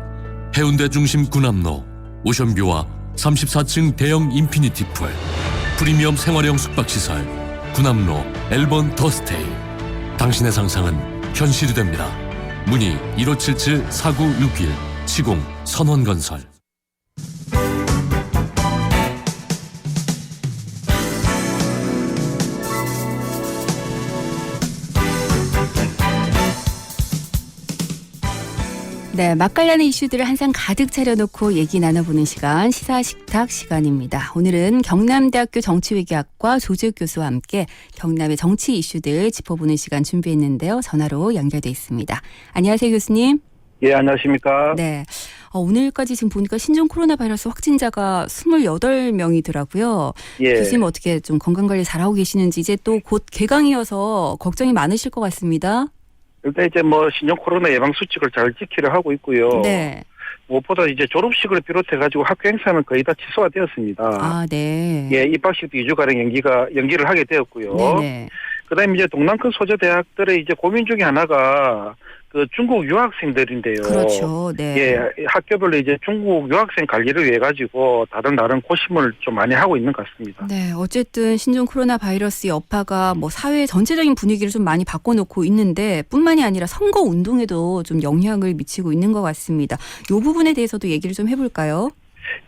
Speaker 9: 해운대 중심 구남로 오션뷰와 34층 대형 인피니티 풀 프리미엄 생활형 숙박시설 구남로 엘본 더스테이. 당신의 상상은 현실이 됩니다. 문의 1577-4961 시공 선원건설.
Speaker 1: 네, 맛깔나는 이슈들을 한 상 가득 차려놓고 얘기 나눠보는 시간, 시사식탁 시간입니다. 오늘은 경남대학교 정치외교학과 조재욱 교수와 함께 경남의 정치 이슈들 짚어보는 시간 준비했는데요. 전화로 연결돼 있습니다. 안녕하세요, 교수님.
Speaker 10: 예, 안녕하십니까.
Speaker 1: 네. 오늘까지 지금 보니까 신종 코로나 바이러스 확진자가 28명이더라고요.
Speaker 10: 예.
Speaker 1: 교수님 어떻게 좀 건강관리 잘하고 계시는지 이제 또 곧 개강이어서 걱정이 많으실 것 같습니다.
Speaker 10: 일단 이제 신종 코로나 예방 수칙을 잘 지키려 하고 있고요.
Speaker 1: 네.
Speaker 10: 무엇보다 이제 졸업식을 비롯해가지고 학교 행사는 거의 다 취소가 되었습니다.
Speaker 1: 아, 네.
Speaker 10: 예, 입학식도 2주가량 연기를 하게 되었고요.
Speaker 1: 네네.
Speaker 10: 그다음에 이제 동남권 소재 대학들의 이제 고민 중에 하나가 그 중국 유학생들인데요.
Speaker 1: 그렇죠. 네.
Speaker 10: 예, 학교별로 이제 중국 유학생 관리를 위해 가지고 다른 고심을 좀 많이 하고 있는 것 같습니다.
Speaker 1: 네, 어쨌든 신종 코로나 바이러스 여파가 사회 전체적인 분위기를 좀 많이 바꿔놓고 있는데 뿐만이 아니라 선거 운동에도 좀 영향을 미치고 있는 것 같습니다. 이 부분에 대해서도 얘기를 좀 해볼까요?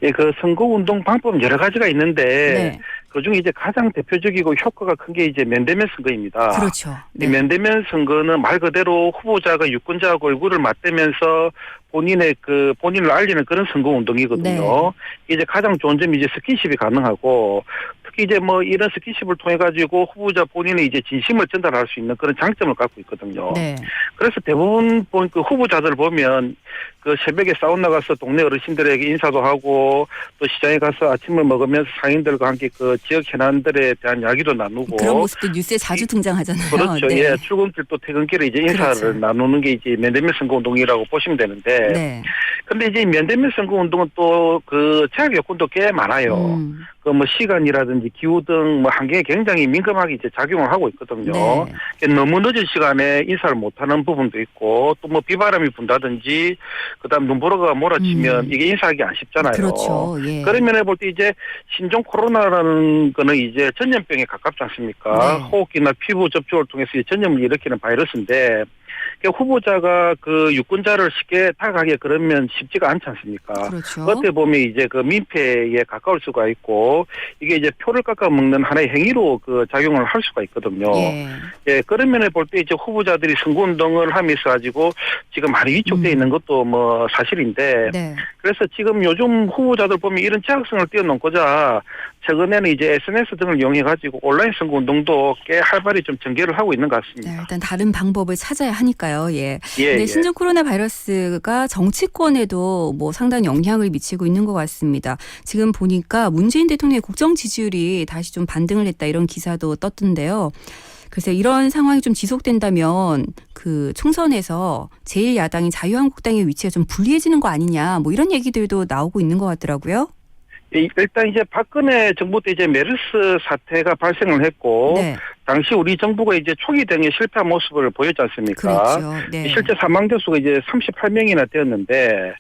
Speaker 10: 예, 그 선거 운동 방법은 여러 가지가 있는데
Speaker 1: 네.
Speaker 10: 그중에 이제 가장 대표적이고 효과가 큰 게 이제 면대면 선거입니다.
Speaker 1: 그렇죠. 네.
Speaker 10: 이 면대면 선거는 말 그대로 후보자가 유권자하고 얼굴을 맞대면서 본인을 알리는 그런 선거 운동이거든요.
Speaker 1: 네.
Speaker 10: 이제 가장 좋은 점이 이제 스킨십이 가능하고 특히 이제 이런 스킨십을 통해 가지고 후보자 본인의 이제 진심을 전달할 수 있는 그런 장점을 갖고 있거든요.
Speaker 1: 네.
Speaker 10: 그래서 대부분 그 후보자들 보면 그 새벽에 사우나 가서 동네 어르신들에게 인사도 하고 또 시장에 가서 아침을 먹으면서 상인들과 함께 그 지역 현안들에 대한 이야기도 나누고
Speaker 1: 그런 모습도 뉴스에 자주 등장하잖아요.
Speaker 10: 그렇죠.
Speaker 1: 네.
Speaker 10: 예, 출근길 또 퇴근길에 이제 인사를
Speaker 1: 그렇죠.
Speaker 10: 나누는 게 이제 면대면 선거 운동이라고 보시면 되는데.
Speaker 1: 네.
Speaker 10: 근데 이제 면대면 선거 운동은 또 그 제약 요건도 꽤 많아요. 그 시간이라든지 기후 등 환경에 굉장히 민감하게 이제 작용을 하고 있거든요.
Speaker 1: 네.
Speaker 10: 너무 늦은 시간에 인사를 못하는 부분도 있고 또 비바람이 분다든지 그다음 눈보라가 몰아치면 이게 인사하기 안 쉽잖아요.
Speaker 1: 그렇죠. 예.
Speaker 10: 그런 면에 볼 때 이제 신종 코로나라는 거는 이제 전염병에 가깝지 않습니까?
Speaker 1: 네.
Speaker 10: 호흡기나 피부 접촉을 통해서 전염을 일으키는 바이러스인데 후보자가 그 유권자를 쉽게 다가가게 그러면 쉽지가 않지 않습니까?
Speaker 1: 그렇죠.
Speaker 10: 어떻게 보면 이제 그 민폐에 가까울 수가 있고 이게 이제 표를 깎아 먹는 하나의 행위로 그 작용을 할 수가 있거든요.
Speaker 1: 예.
Speaker 10: 예, 그런 면에 볼 때 이제 후보자들이 선거운동을 하면서 가지고 지금 많이 위축돼 있는 것도 사실인데
Speaker 1: 네.
Speaker 10: 그래서 지금 요즘 후보자들 보면 이런 제약성을 뛰어넘고자 최근에는 이제 SNS 등을 이용해 가지고 온라인 선거 운동도 꽤 활발히 좀 전개를 하고 있는 것 같습니다.
Speaker 1: 네, 일단 다른 방법을 찾아야 하니까요. 예.
Speaker 10: 예,
Speaker 1: 근데
Speaker 10: 예.
Speaker 1: 신종 코로나 바이러스가 정치권에도 상당히 영향을 미치고 있는 것 같습니다. 지금 보니까 문재인 대통령의 국정 지지율이 다시 좀 반등을 했다 이런 기사도 떴던데요. 그래서 이런 상황이 좀 지속된다면 그 총선에서 제1야당인 자유한국당의 위치가 좀 불리해지는 거 아니냐 이런 얘기들도 나오고 있는 것 같더라고요.
Speaker 10: 일단 이제 박근혜 정부 때 이제 메르스 사태가 발생을 했고
Speaker 1: 네.
Speaker 10: 당시 우리 정부가 이제 초기 대응에 실패한 모습을 보였지 않습니까?
Speaker 1: 그렇죠. 네.
Speaker 10: 실제 사망자 수가 이제 38명이나 되었는데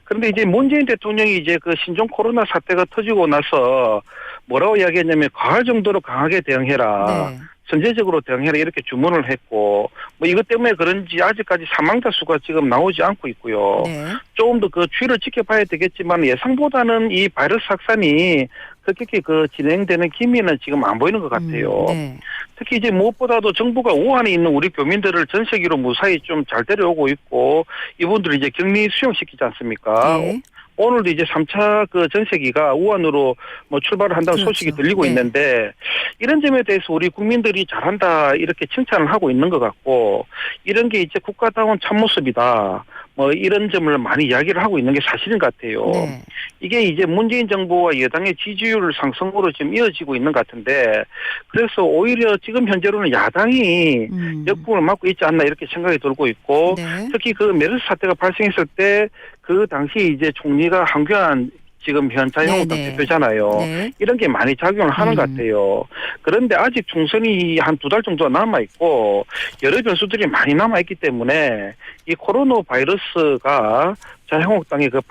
Speaker 10: 그런데 이제 문재인 대통령이 이제 그 신종 코로나 사태가 터지고 나서 뭐라고 이야기했냐면 가을 정도로 강하게 대응해라.
Speaker 1: 네.
Speaker 10: 선제적으로 대응해라 이렇게 주문을 했고 이것 때문에 그런지 아직까지 사망자 수가 지금 나오지 않고 있고요.
Speaker 1: 네.
Speaker 10: 조금 더 그 추이를 지켜봐야 되겠지만 예상보다는 이 바이러스 확산이 급격히 진행되는 기미는 지금 안 보이는 것 같아요.
Speaker 1: 네.
Speaker 10: 특히 이제 무엇보다도 정부가 우한에 있는 우리 교민들을 전 세계로 무사히 좀 잘 데려오고 있고 이분들을 이제 격리 수용시키지 않습니까?
Speaker 1: 네.
Speaker 10: 오늘도 이제 3차 그 전세기가 우한으로 출발을 한다는
Speaker 1: 그렇죠.
Speaker 10: 소식이 들리고
Speaker 1: 네.
Speaker 10: 있는데 이런 점에 대해서 우리 국민들이 잘한다 이렇게 칭찬을 하고 있는 것 같고 이런 게 이제 국가다운 참모습이다. 이런 점을 많이 이야기를 하고 있는 게 사실인 것 같아요.
Speaker 1: 네.
Speaker 10: 이게 이제 문재인 정부와 여당의 지지율 상승으로 지금 이어지고 있는 것 같은데 그래서 오히려 지금 현재로는 야당이 역풍을 맞고 있지 않나 이렇게 생각이 들고 있고
Speaker 1: 네.
Speaker 10: 특히 그 메르스 사태가 발생했을 때 그 당시 이제 총리가 한교안 지금 현 자유한국당
Speaker 1: 네네.
Speaker 10: 대표잖아요.
Speaker 1: 네.
Speaker 10: 이런 게 많이 작용을 하는 것 같아요. 그런데 아직 총선이 한 2달 정도 남아있고 여러 변수들이 많이 남아있기 때문에 이 코로나 바이러스가 자유한국당의 그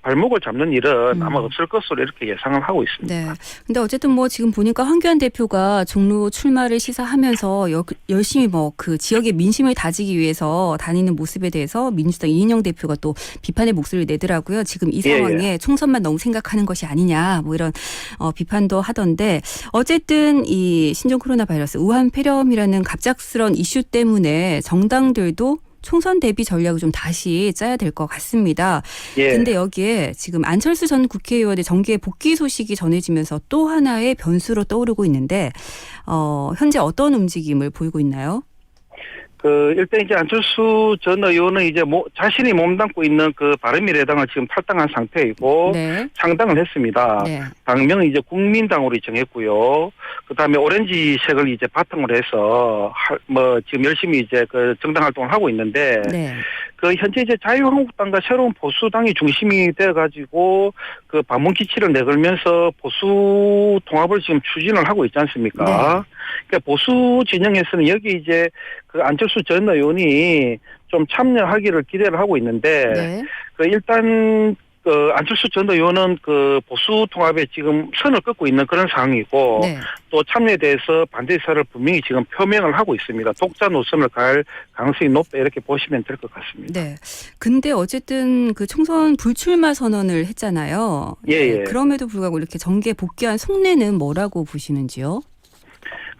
Speaker 10: 발목을 잡는 일은 아마 없을 것으로 이렇게 예상을 하고 있습니다.
Speaker 1: 네. 근데 어쨌든 지금 보니까 황교안 대표가 종로 출마를 시사하면서 열심히 그 지역의 민심을 다지기 위해서 다니는 모습에 대해서 민주당 이인영 대표가 또 비판의 목소리를 내더라고요. 지금 이 상황에 총선만 너무 생각하는 것이 아니냐 이런 비판도 하던데 어쨌든 이 신종 코로나 바이러스 우한 폐렴이라는 갑작스런 이슈 때문에 정당들도 총선 대비 전략을 좀 다시 짜야 될 것 같습니다.
Speaker 10: 예.
Speaker 1: 근데 여기에 지금 안철수 전 국회의원의 정계 복귀 소식이 전해지면서 또 하나의 변수로 떠오르고 있는데 현재 어떤 움직임을 보이고 있나요?
Speaker 10: 일단 이제 안철수 전 의원은 이제 자신이 몸담고 있는 그 바른미래당을 지금 탈당한 상태이고
Speaker 1: 네.
Speaker 10: 창당을 했습니다.
Speaker 1: 네.
Speaker 10: 당명은 이제 국민당으로 정했고요. 그다음에 오렌지색을 이제 바탕으로 해서 지금 열심히 이제 그 정당 활동을 하고 있는데
Speaker 1: 네.
Speaker 10: 그 현재 이제 자유한국당과 새로운 보수당이 중심이 되어 가지고 그 반문 기치를 내걸면서 보수 통합을 지금 추진을 하고 있지 않습니까?
Speaker 1: 네.
Speaker 10: 그러니까 보수 진영에서는 여기 이제 그 안철수 전 의원이 좀 참여하기를 기대를 하고 있는데
Speaker 1: 네.
Speaker 10: 그 일단 그 안철수 전 의원은 그 보수 통합에 지금 선을 긋고 있는 그런 상황이고
Speaker 1: 네.
Speaker 10: 또 참여에 대해서 반대 의사를 분명히 지금 표명을 하고 있습니다. 독자 노선을 갈 가능성이 높다 이렇게 보시면 될 것 같습니다.
Speaker 1: 네. 근데 어쨌든 그 총선 불출마 선언을 했잖아요.
Speaker 10: 예.
Speaker 1: 그럼에도 불구하고 이렇게 정계 복귀한 속내는 뭐라고 보시는지요?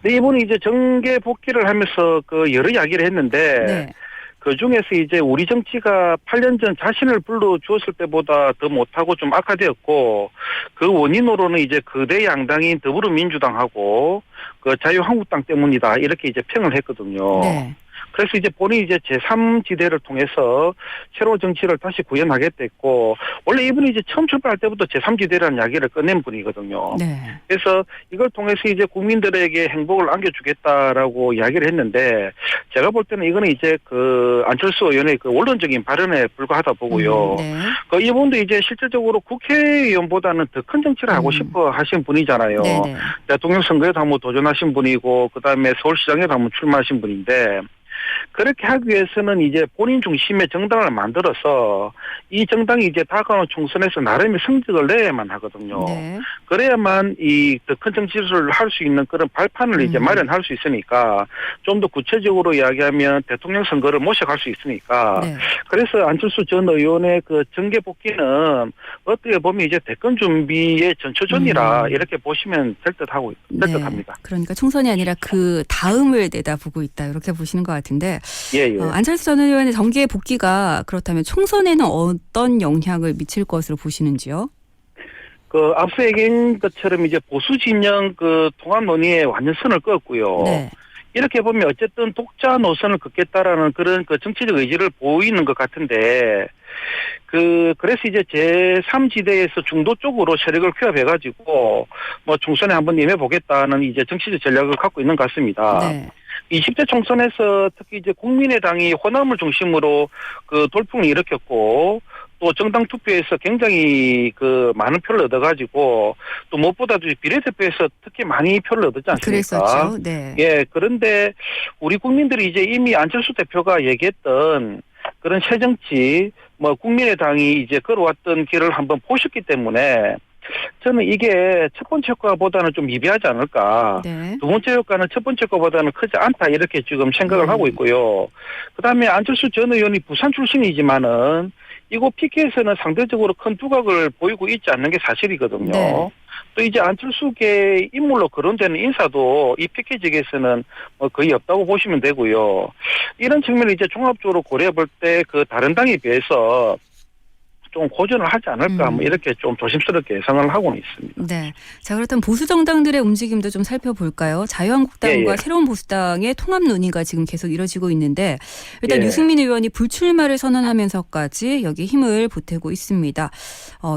Speaker 10: 네, 이분이 이제 정계 복귀를 하면서 그 여러 이야기를 했는데
Speaker 1: 네.
Speaker 10: 그 중에서 이제 우리 정치가 8년 전 자신을 불러주었을 때보다 더 못하고 좀 악화되었고 그 원인으로는 이제 거대 양당인 더불어민주당하고 그 자유한국당 때문이다 이렇게 이제 평을 했거든요.
Speaker 1: 네.
Speaker 10: 그래서 이제 본인이 이제 제3지대를 통해서 새로운 정치를 다시 구현하겠다 했고 원래 이분이 이제 처음 출발할 때부터 제3지대라는 이야기를 꺼낸 분이거든요.
Speaker 1: 네.
Speaker 10: 그래서 이걸 통해서 이제 국민들에게 행복을 안겨주겠다라고 이야기를 했는데 제가 볼 때는 이거는 이제 그 안철수 의원의 그 원론적인 발언에 불과하다 보고요.
Speaker 1: 네.
Speaker 10: 그 이분도 이제 실질적으로 국회의원보다는 더 큰 정치를 하고 싶어 하신 분이잖아요.
Speaker 1: 네네.
Speaker 10: 대통령 선거에도 한번 도전하신 분이고 그다음에 서울시장에도 한번 출마하신 분인데 그렇게 하기 위해서는 이제 본인 중심의 정당을 만들어서 이 정당이 이제 다가오는 총선에서 나름의 성적을 내야만 하거든요.
Speaker 1: 네.
Speaker 10: 그래야만 이 더 큰 정치를 할 수 있는 그런 발판을 이제 마련할 수 있으니까 좀 더 구체적으로 이야기하면 대통령 선거를 모셔갈 수 있으니까
Speaker 1: 네.
Speaker 10: 그래서 안철수 전 의원의 그 정계 복귀는 어떻게 보면 이제 대권 준비의 전초전이라 이렇게 보시면 될 듯합니다.
Speaker 1: 그러니까 총선이 아니라 그 다음을 내다보고 있다 이렇게 보시는 것 같은데
Speaker 10: 예.
Speaker 1: 안철수 전 의원의 정계 복귀가 그렇다면 총선에는 어떤 영향을 미칠 것으로 보시는지요?
Speaker 10: 그 앞서 얘기한 것처럼 이제 보수 진영 그 통합 논의에 완전 선을 그었고요.
Speaker 1: 네.
Speaker 10: 이렇게 보면 어쨌든 독자 노선을 긋겠다라는 그런 그 정치적 의지를 보이는 것 같은데 그래서 이제 제3지대에서 중도 쪽으로 세력을 규합해가지고 뭐 총선에 한번 임해보겠다는 이제 정치적 전략을 갖고 있는 것 같습니다.
Speaker 1: 네.
Speaker 10: 20대 총선에서 특히 이제 국민의당이 호남을 중심으로 그 돌풍을 일으켰고 또 정당 투표에서 굉장히 그 많은 표를 얻어가지고 또 무엇보다도 비례대표에서 특히 많이 표를 얻었지 않습니까?
Speaker 1: 그랬었죠. 네.
Speaker 10: 예, 그런데 우리 국민들이 이제 이미 안철수 대표가 얘기했던 그런 새정치 뭐 국민의당이 이제 걸어왔던 길을 한번 보셨기 때문에 저는 이게 첫 번째 효과보다는 좀 미비하지 않을까.
Speaker 1: 네.
Speaker 10: 두 번째 효과는 첫 번째 효과보다는 크지 않다 이렇게 지금 생각을 하고 있고요. 그다음에 안철수 전 의원이 부산 출신이지만은 이곳 PK에서는 상대적으로 큰 두각을 보이고 있지 않는 게 사실이거든요.
Speaker 1: 네.
Speaker 10: 또 이제 안철수계 인물로 거론되는 인사도 이 PK 지역에서는 뭐 거의 없다고 보시면 되고요. 이런 측면을 이제 종합적으로 고려해 볼 때 그 다른 당에 비해서 좀 고전을 하지 않을까 뭐 이렇게 좀 조심스럽게 예상을 하고는 있습니다.
Speaker 1: 네. 자, 그렇다면 보수 정당들의 움직임도 좀 살펴볼까요? 자유한국당과
Speaker 10: 예.
Speaker 1: 새로운 보수당의 통합 논의가 지금 계속 이뤄지고 있는데 일단
Speaker 10: 예.
Speaker 1: 유승민 의원이 불출마를 선언하면서까지 여기 힘을 보태고 있습니다.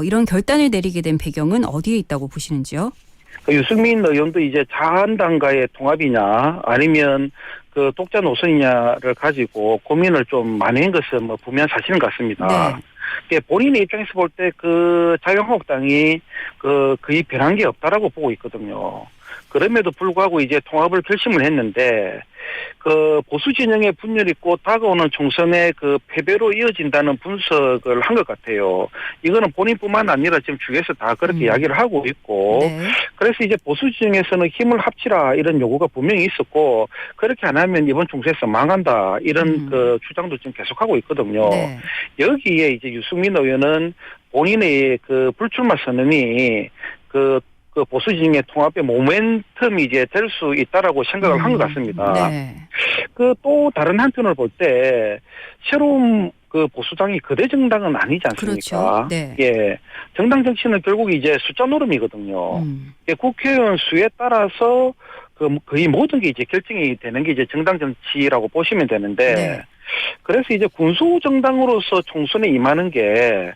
Speaker 1: 이런 결단을 내리게 된 배경은 어디에 있다고 보시는지요?
Speaker 10: 그 유승민 의원도 이제 자한당과의 통합이냐 아니면 그 독자 노선이냐를 가지고 고민을 좀 많이 한 것은 뭐 분명한 사실인 것 같습니다.
Speaker 1: 네.
Speaker 10: 본인의 입장에서 볼 때 그 자유한국당이 거의 변한 게 없다라고 보고 있거든요. 그럼에도 불구하고 이제 통합을 결심을 했는데 그 보수 진영의 분열이 곧 다가오는 총선의 그 패배로 이어진다는 분석을 한 것 같아요. 이거는 본인뿐만 아니라 지금 주위에서 다 그렇게 이야기를 하고 있고
Speaker 1: 네.
Speaker 10: 그래서 이제 보수 진영에서는 힘을 합치라 이런 요구가 분명히 있었고 그렇게 안 하면 이번 총선에서 망한다 이런 그 주장도 지금 계속하고 있거든요.
Speaker 1: 네.
Speaker 10: 여기에 이제 유승민 의원은 본인의 그 불출마 선언이 그 보수 진영의 통합의 모멘텀이 이제 될 수 있다라고 생각을 한 것 같습니다.
Speaker 1: 네.
Speaker 10: 그 또 다른 한편을 볼 때 새로운 그 보수당이 거대 정당은 아니지 않습니까?
Speaker 2: 그렇죠. 네.
Speaker 10: 예. 정당 정치는 결국 이제 숫자 노름이거든요. 예, 국회의원 수에 따라서 그 거의 모든 게 이제 결정이 되는 게 이제 정당 정치라고 보시면 되는데
Speaker 2: 네.
Speaker 10: 그래서 이제 군수 정당으로서 총선에 임하는 게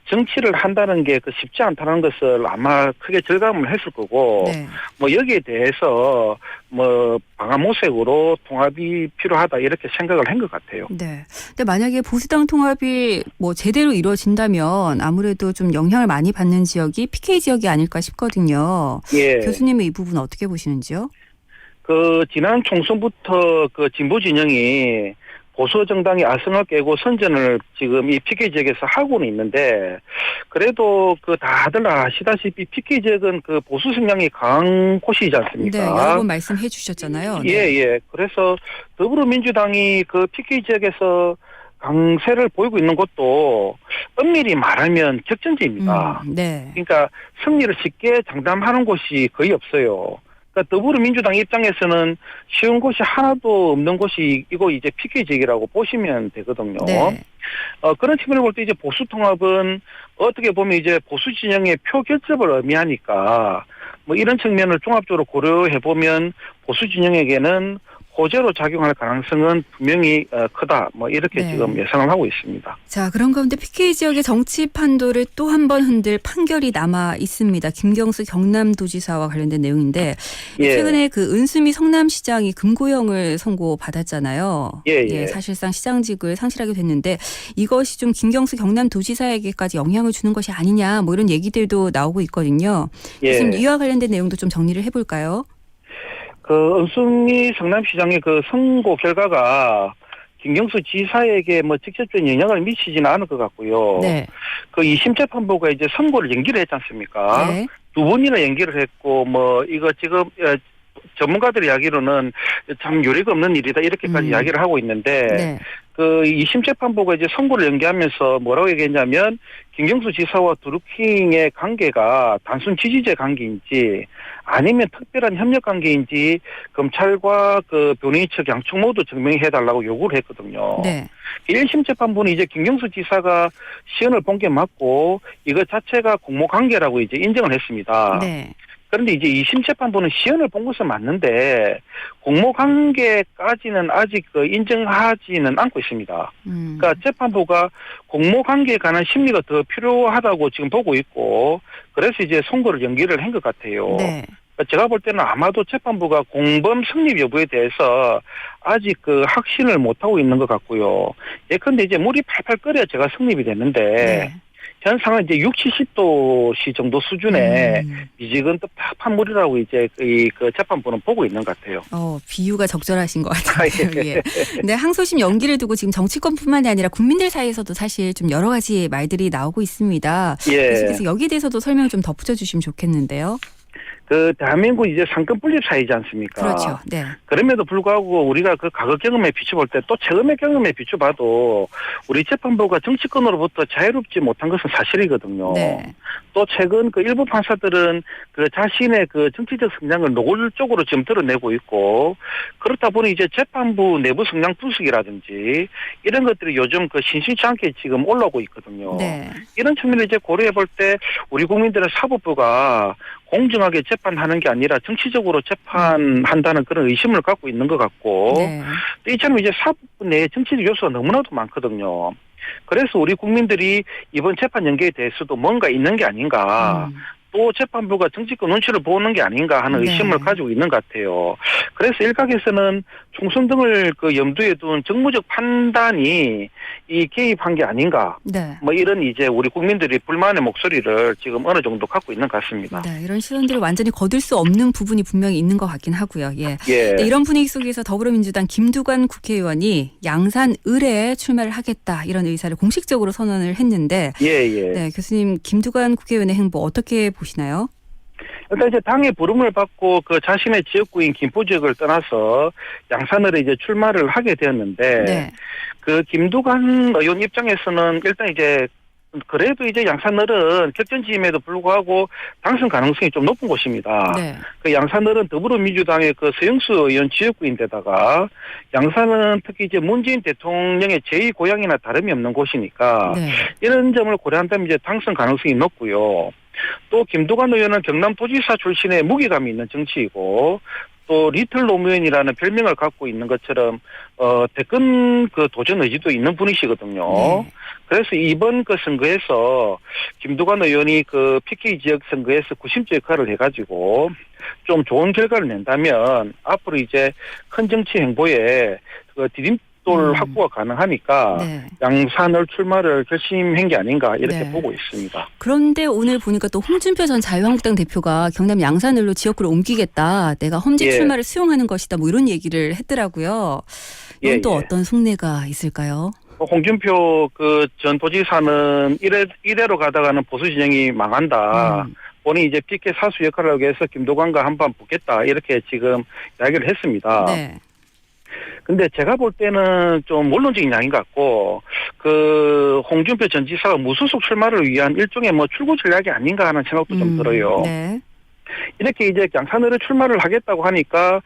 Speaker 10: 정치를 한다는 게 그 쉽지 않다는 것을 아마 크게 절감을 했을 거고
Speaker 2: 네.
Speaker 10: 뭐 여기에 대해서 뭐 방한 모색으로 통합이 필요하다 이렇게 생각을 한 것 같아요.
Speaker 1: 네. 근데 만약에 보수당 통합이 뭐 제대로 이루어진다면 아무래도 좀 영향을 많이 받는 지역이 PK 지역이 아닐까 싶거든요.
Speaker 10: 예.
Speaker 1: 교수님은 이 부분 어떻게 보시는지요?
Speaker 10: 그 지난 총선부터 그 진보 진영이 보수 정당이 아성을 깨고 선전을 지금 이 PK 지역에서 하고는 있는데 그래도 그 다들 아시다시피 PK 지역은 그 보수 성향이 강한 곳이지 않습니까?
Speaker 1: 네, 여러 번 말씀해 주셨잖아요. 네.
Speaker 10: 예. 그래서 더불어민주당이 그 PK 지역에서 강세를 보이고 있는 것도 엄밀히 말하면 격전지입니다.
Speaker 1: 네.
Speaker 10: 그러니까 승리를 쉽게 장담하는 곳이 거의 없어요. 그러니까 더불어민주당 입장에서는 쉬운 곳이 하나도 없는 곳이 이거 이제 PK 지역이라고 보시면 되거든요.
Speaker 1: 네.
Speaker 10: 그런 측면을 볼 때 이제 보수 통합은 어떻게 보면 이제 보수 진영의 표 결집을 의미하니까 뭐 이런 측면을 종합적으로 고려해 보면 보수 진영에게는 호재로 작용할 가능성은 분명히 크다. 뭐 이렇게
Speaker 1: 네.
Speaker 10: 지금 예상을 하고 있습니다.
Speaker 1: 자, 그런 가운데 PK 지역의 정치 판도를 또 한 번 흔들 판결이 남아 있습니다. 김경수 경남도지사와 관련된 내용인데
Speaker 10: 예.
Speaker 1: 최근에 그 은수미 성남시장이 금고형을 선고받았잖아요.
Speaker 10: 예.
Speaker 1: 사실상 시장직을 상실하게 됐는데 이것이 좀 김경수 경남도지사에게까지 영향을 주는 것이 아니냐 뭐 이런 얘기들도 나오고 있거든요.
Speaker 10: 예.
Speaker 1: 지금 이와 관련된 내용도 좀 정리를 해볼까요?
Speaker 10: 그 은수미 성남시장의 그 선고 결과가 김경수 지사에게 뭐 직접적인 영향을 미치지는 않을 것 같고요.
Speaker 1: 네.
Speaker 10: 그 2심 재판부가 이제 선고를 연기를 했지 않습니까?
Speaker 1: 네.
Speaker 10: 두 번이나 연기를 했고 뭐 이거 지금 전문가들 이야기로는 참 요리가 없는 일이다 이렇게까지 이야기를 하고 있는데
Speaker 1: 네.
Speaker 10: 그 2심 재판부가 이제 선고를 연기하면서 뭐라고 얘기했냐면 김경수 지사와 드루킹의 관계가 단순 지지자 관계인지 아니면 특별한 협력 관계인지 검찰과 그 변호인 측 양측 모두 증명해달라고 요구를 했거든요.
Speaker 1: 네.
Speaker 10: 1심 재판부는 이제 김경수 지사가 시연을 본 게 맞고 이거 자체가 공모 관계라고 이제 인정을 했습니다.
Speaker 1: 네.
Speaker 10: 그런데 이제 2심 재판부는 시연을 본 것은 맞는데 공모 관계까지는 아직 인정하지는 않고 있습니다. 그러니까 재판부가 공모 관계에 관한 심리가 더 필요하다고 지금 보고 있고 그래서 이제 선고를 연기를 한 것 같아요.
Speaker 1: 네.
Speaker 10: 제가 볼 때는 아마도 재판부가 공범 성립 여부에 대해서 아직 그 확신을 못하고 있는 것 같고요. 예컨대 이제 물이 팔팔 끓여 제가 성립이 됐는데
Speaker 1: 네.
Speaker 10: 현상은 이제 60, 70도씨 정도 수준의 미지근한 물이라고 이제 그 재판부는 보고 있는 것 같아요.
Speaker 1: 비유가 적절하신 것 같아요. 예. 근데 항소심 연기를 두고 지금 정치권뿐만이 아니라 국민들 사이에서도 사실 좀 여러 가지 말들이 나오고 있습니다.
Speaker 10: 예.
Speaker 1: 그래서 여기에 대해서도 설명 좀 덧붙여 주시면 좋겠는데요.
Speaker 10: 그 대한민국 이제 상권 분립 사회이지 않습니까?
Speaker 1: 그렇죠. 네.
Speaker 10: 그럼에도 불구하고 우리가 그 과거 경험에 비춰볼 때 또 최근의 경험에 비춰봐도 우리 재판부가 정치권으로부터 자유롭지 못한 것은 사실이거든요.
Speaker 1: 네.
Speaker 10: 또 최근 그 일부 판사들은 그 자신의 그 정치적 성향을 노골적으로 지금 드러내고 있고 그렇다 보니 이제 재판부 내부 성향 분석이라든지 이런 것들이 요즘 그 심심치 않게 지금 올라오고 있거든요.
Speaker 1: 네.
Speaker 10: 이런 측면을 이제 고려해 볼 때 우리 국민들의 사법부가 공정하게 재판하는 게 아니라 정치적으로 재판한다는 그런 의심을 갖고 있는 것 같고
Speaker 1: 네.
Speaker 10: 이처럼 이제 사법부 내에 정치적 요소가 너무나도 많거든요. 그래서 우리 국민들이 이번 재판 연계에 대해서도 뭔가 있는 게 아닌가 또 재판부가 정치권 눈치를 보는 게 아닌가 하는 의심을 가지고 있는 것 같아요. 그래서 일각에서는 총선 등을 그 염두에 둔 정무적 판단이 이 개입한 게 아닌가.
Speaker 1: 네.
Speaker 10: 뭐 이런 이제 우리 국민들이 불만의 목소리를 지금 어느 정도 갖고 있는 것 같습니다.
Speaker 1: 네, 이런 시선들을 완전히 거둘 수 없는 부분이 분명히 있는 것 같긴 하고요. 예.
Speaker 10: 예.
Speaker 1: 네, 이런 분위기 속에서 더불어민주당 김두관 국회의원이 양산 을에 출마를 하겠다 이런 의사를 공식적으로 선언을 했는데
Speaker 10: 예.
Speaker 1: 네, 교수님 김두관 국회의원의 행보 어떻게 보시나요?
Speaker 10: 일단 이제 당의 부름을 받고 그 자신의 지역구인 김포 지역을 떠나서 양산을에 이제 출마를 하게 되었는데
Speaker 1: 네.
Speaker 10: 그 김두관 의원 입장에서는 일단 이제 그래도 이제 양산을은 격전지임에도 불구하고 당선 가능성이 좀 높은 곳입니다.
Speaker 1: 네.
Speaker 10: 그 양산을은 더불어민주당의 그 서영수 의원 지역구인데다가 양산은 특히 이제 문재인 대통령의 제2고향이나 다름이 없는 곳이니까
Speaker 1: 네.
Speaker 10: 이런 점을 고려한다면 이제 당선 가능성이 높고요. 또 김두관 의원은 경남도지사 출신의 무게감이 있는 정치이고 또 리틀 노무현이라는 별명을 갖고 있는 것처럼 대권 그 도전 의지도 있는 분이시거든요.
Speaker 1: 네.
Speaker 10: 그래서 이번 그 선거에서 김두관 의원이 그 PK 지역 선거에서 구심제 역할을 해가지고 좀 좋은 결과를 낸다면 앞으로 이제 큰 정치 행보에 그 디딤돌 확보가 가능하니까
Speaker 1: 네.
Speaker 10: 양산을 출마를 결심한 게 아닌가 이렇게
Speaker 1: 네.
Speaker 10: 보고 있습니다.
Speaker 1: 그런데 오늘 보니까 또 홍준표 전 자유한국당 대표가 경남 양산을로 지역구를 옮기겠다. 내가 험지
Speaker 10: 예.
Speaker 1: 출마를 수용하는 것이다. 뭐 이런 얘기를 했더라고요. 이건
Speaker 10: 예,
Speaker 1: 또
Speaker 10: 예.
Speaker 1: 어떤 속내가 있을까요?
Speaker 10: 홍준표 그 전 도지사는 이대로 가다가는 보수 진영이 망한다. 본인이 이제 PK 사수 역할을 하기 위해서 김도관과 한판 붙겠다. 이렇게 지금 이야기를 했습니다.
Speaker 1: 네.
Speaker 10: 근데 제가 볼 때는 좀 원론적인 이야기인 것 같고, 그, 홍준표 전 지사가 무소속 출마를 위한 일종의 뭐 출구 전략이 아닌가 하는 생각도 좀 들어요.
Speaker 1: 네.
Speaker 10: 이렇게 이제 양산을에 출마를 하겠다고 하니까,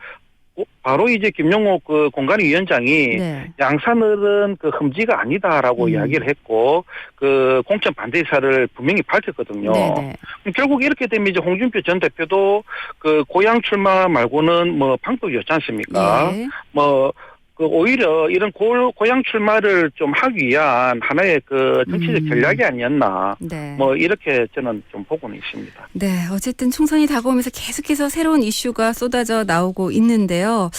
Speaker 10: 바로 이제 김용옥 그 공관위 위원장이
Speaker 1: 네.
Speaker 10: 양산을은 그 흠지가 아니다라고 이야기를 했고, 그 공천 반대 의사를 분명히 밝혔거든요.
Speaker 1: 네네.
Speaker 10: 결국 이렇게 되면 이제 홍준표 전 대표도 그 고향 출마 말고는 뭐 방법이 없지 않습니까?
Speaker 1: 예.
Speaker 10: 뭐, 그 오히려 이런 고향 출마를 좀 하기 위한 하나의 그 정치적 전략이 아니었나.
Speaker 1: 네.
Speaker 10: 뭐 이렇게 저는 좀 보고는 있습니다.
Speaker 1: 네, 어쨌든 총선이 다가오면서 계속해서 새로운 이슈가 쏟아져 나오고 있는데요.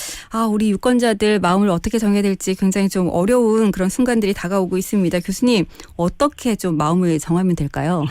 Speaker 1: 우리 유권자들 마음을 어떻게 정해야 될지 굉장히 좀 어려운 그런 순간들이 다가오고 있습니다. 교수님, 어떻게 좀 마음을 정하면 될까요?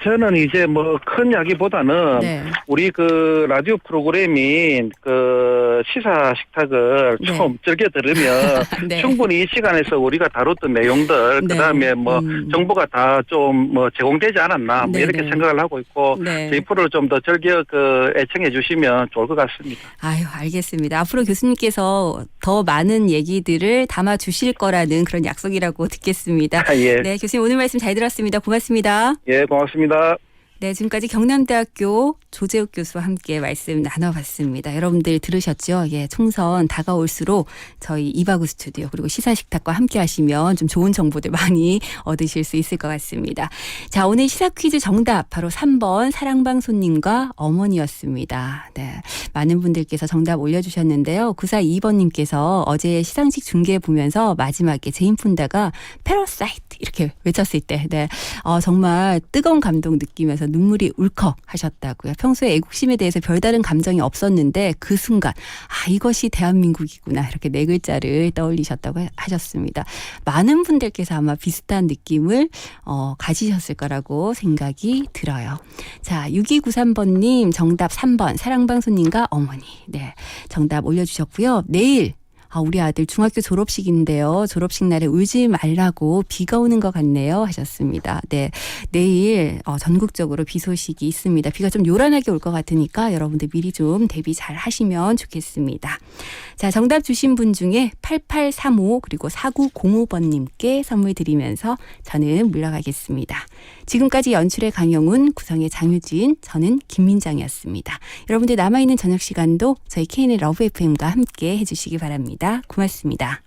Speaker 10: 저는 이제 뭐 큰 이야기보다는
Speaker 1: 네.
Speaker 10: 우리 그 라디오 프로그램인 그 시사 식탁을
Speaker 1: 네.
Speaker 10: 좀 즐겨 들으면
Speaker 1: 네.
Speaker 10: 충분히 이 시간에서 우리가 다뤘던 내용들,
Speaker 1: 네.
Speaker 10: 그다음에 뭐 정보가 다 좀 뭐 제공되지 않았나 뭐
Speaker 1: 네,
Speaker 10: 이렇게
Speaker 1: 네.
Speaker 10: 생각을 하고 있고
Speaker 1: 네.
Speaker 10: 저희 프로를 좀 더 즐겨 그 애청해 주시면 좋을 것 같습니다.
Speaker 1: 아유, 알겠습니다. 앞으로 교수님께서 더 많은 얘기들을 담아 주실 거라는 그런 약속이라고 듣겠습니다.
Speaker 10: 예.
Speaker 1: 네, 교수님 오늘 말씀 잘 들었습니다. 고맙습니다.
Speaker 10: 예, 고맙습니다.
Speaker 1: 네, 지금까지 경남대학교 조재욱 교수와 함께 말씀 나눠봤습니다. 여러분들 들으셨죠? 예, 총선 다가올수록 저희 이바구 스튜디오 그리고 시사식탁과 함께 하시면 좀 좋은 정보들 많이 얻으실 수 있을 것 같습니다. 자, 오늘 시사 퀴즈 정답 바로 3번 사랑방손님과 어머니였습니다. 네, 많은 분들께서 정답 올려주셨는데요. 942번님께서 어제 시상식 중계 보면서 마지막에 제인 푼다가 패러사이트 이렇게 외쳤을 때 네, 정말 뜨거운 감동 느끼면서 눈물이 울컥 하셨다고요. 평소에 애국심에 대해서 별다른 감정이 없었는데 그 순간 이것이 대한민국이구나 이렇게 네 글자를 떠올리셨다고 하셨습니다. 많은 분들께서 아마 비슷한 느낌을 가지셨을 거라고 생각이 들어요. 자, 6293번님 정답 3번 사랑방손님과 어머니. 네, 정답 올려주셨고요. 내일 우리 아들 중학교 졸업식인데요. 졸업식 날에 울지 말라고 비가 오는 것 같네요 하셨습니다. 네, 내일 전국적으로 비 소식이 있습니다. 비가 좀 요란하게 올 것 같으니까 여러분들 미리 좀 대비 잘 하시면 좋겠습니다. 자, 정답 주신 분 중에 8835 그리고 4905번님께 선물 드리면서 저는 물러가겠습니다. 지금까지 연출의 강영훈, 구성의 장유진, 저는 김민정이었습니다. 여러분들 남아있는 저녁 시간도 저희 KN의 러브 FM과 함께 해주시기 바랍니다. 고맙습니다.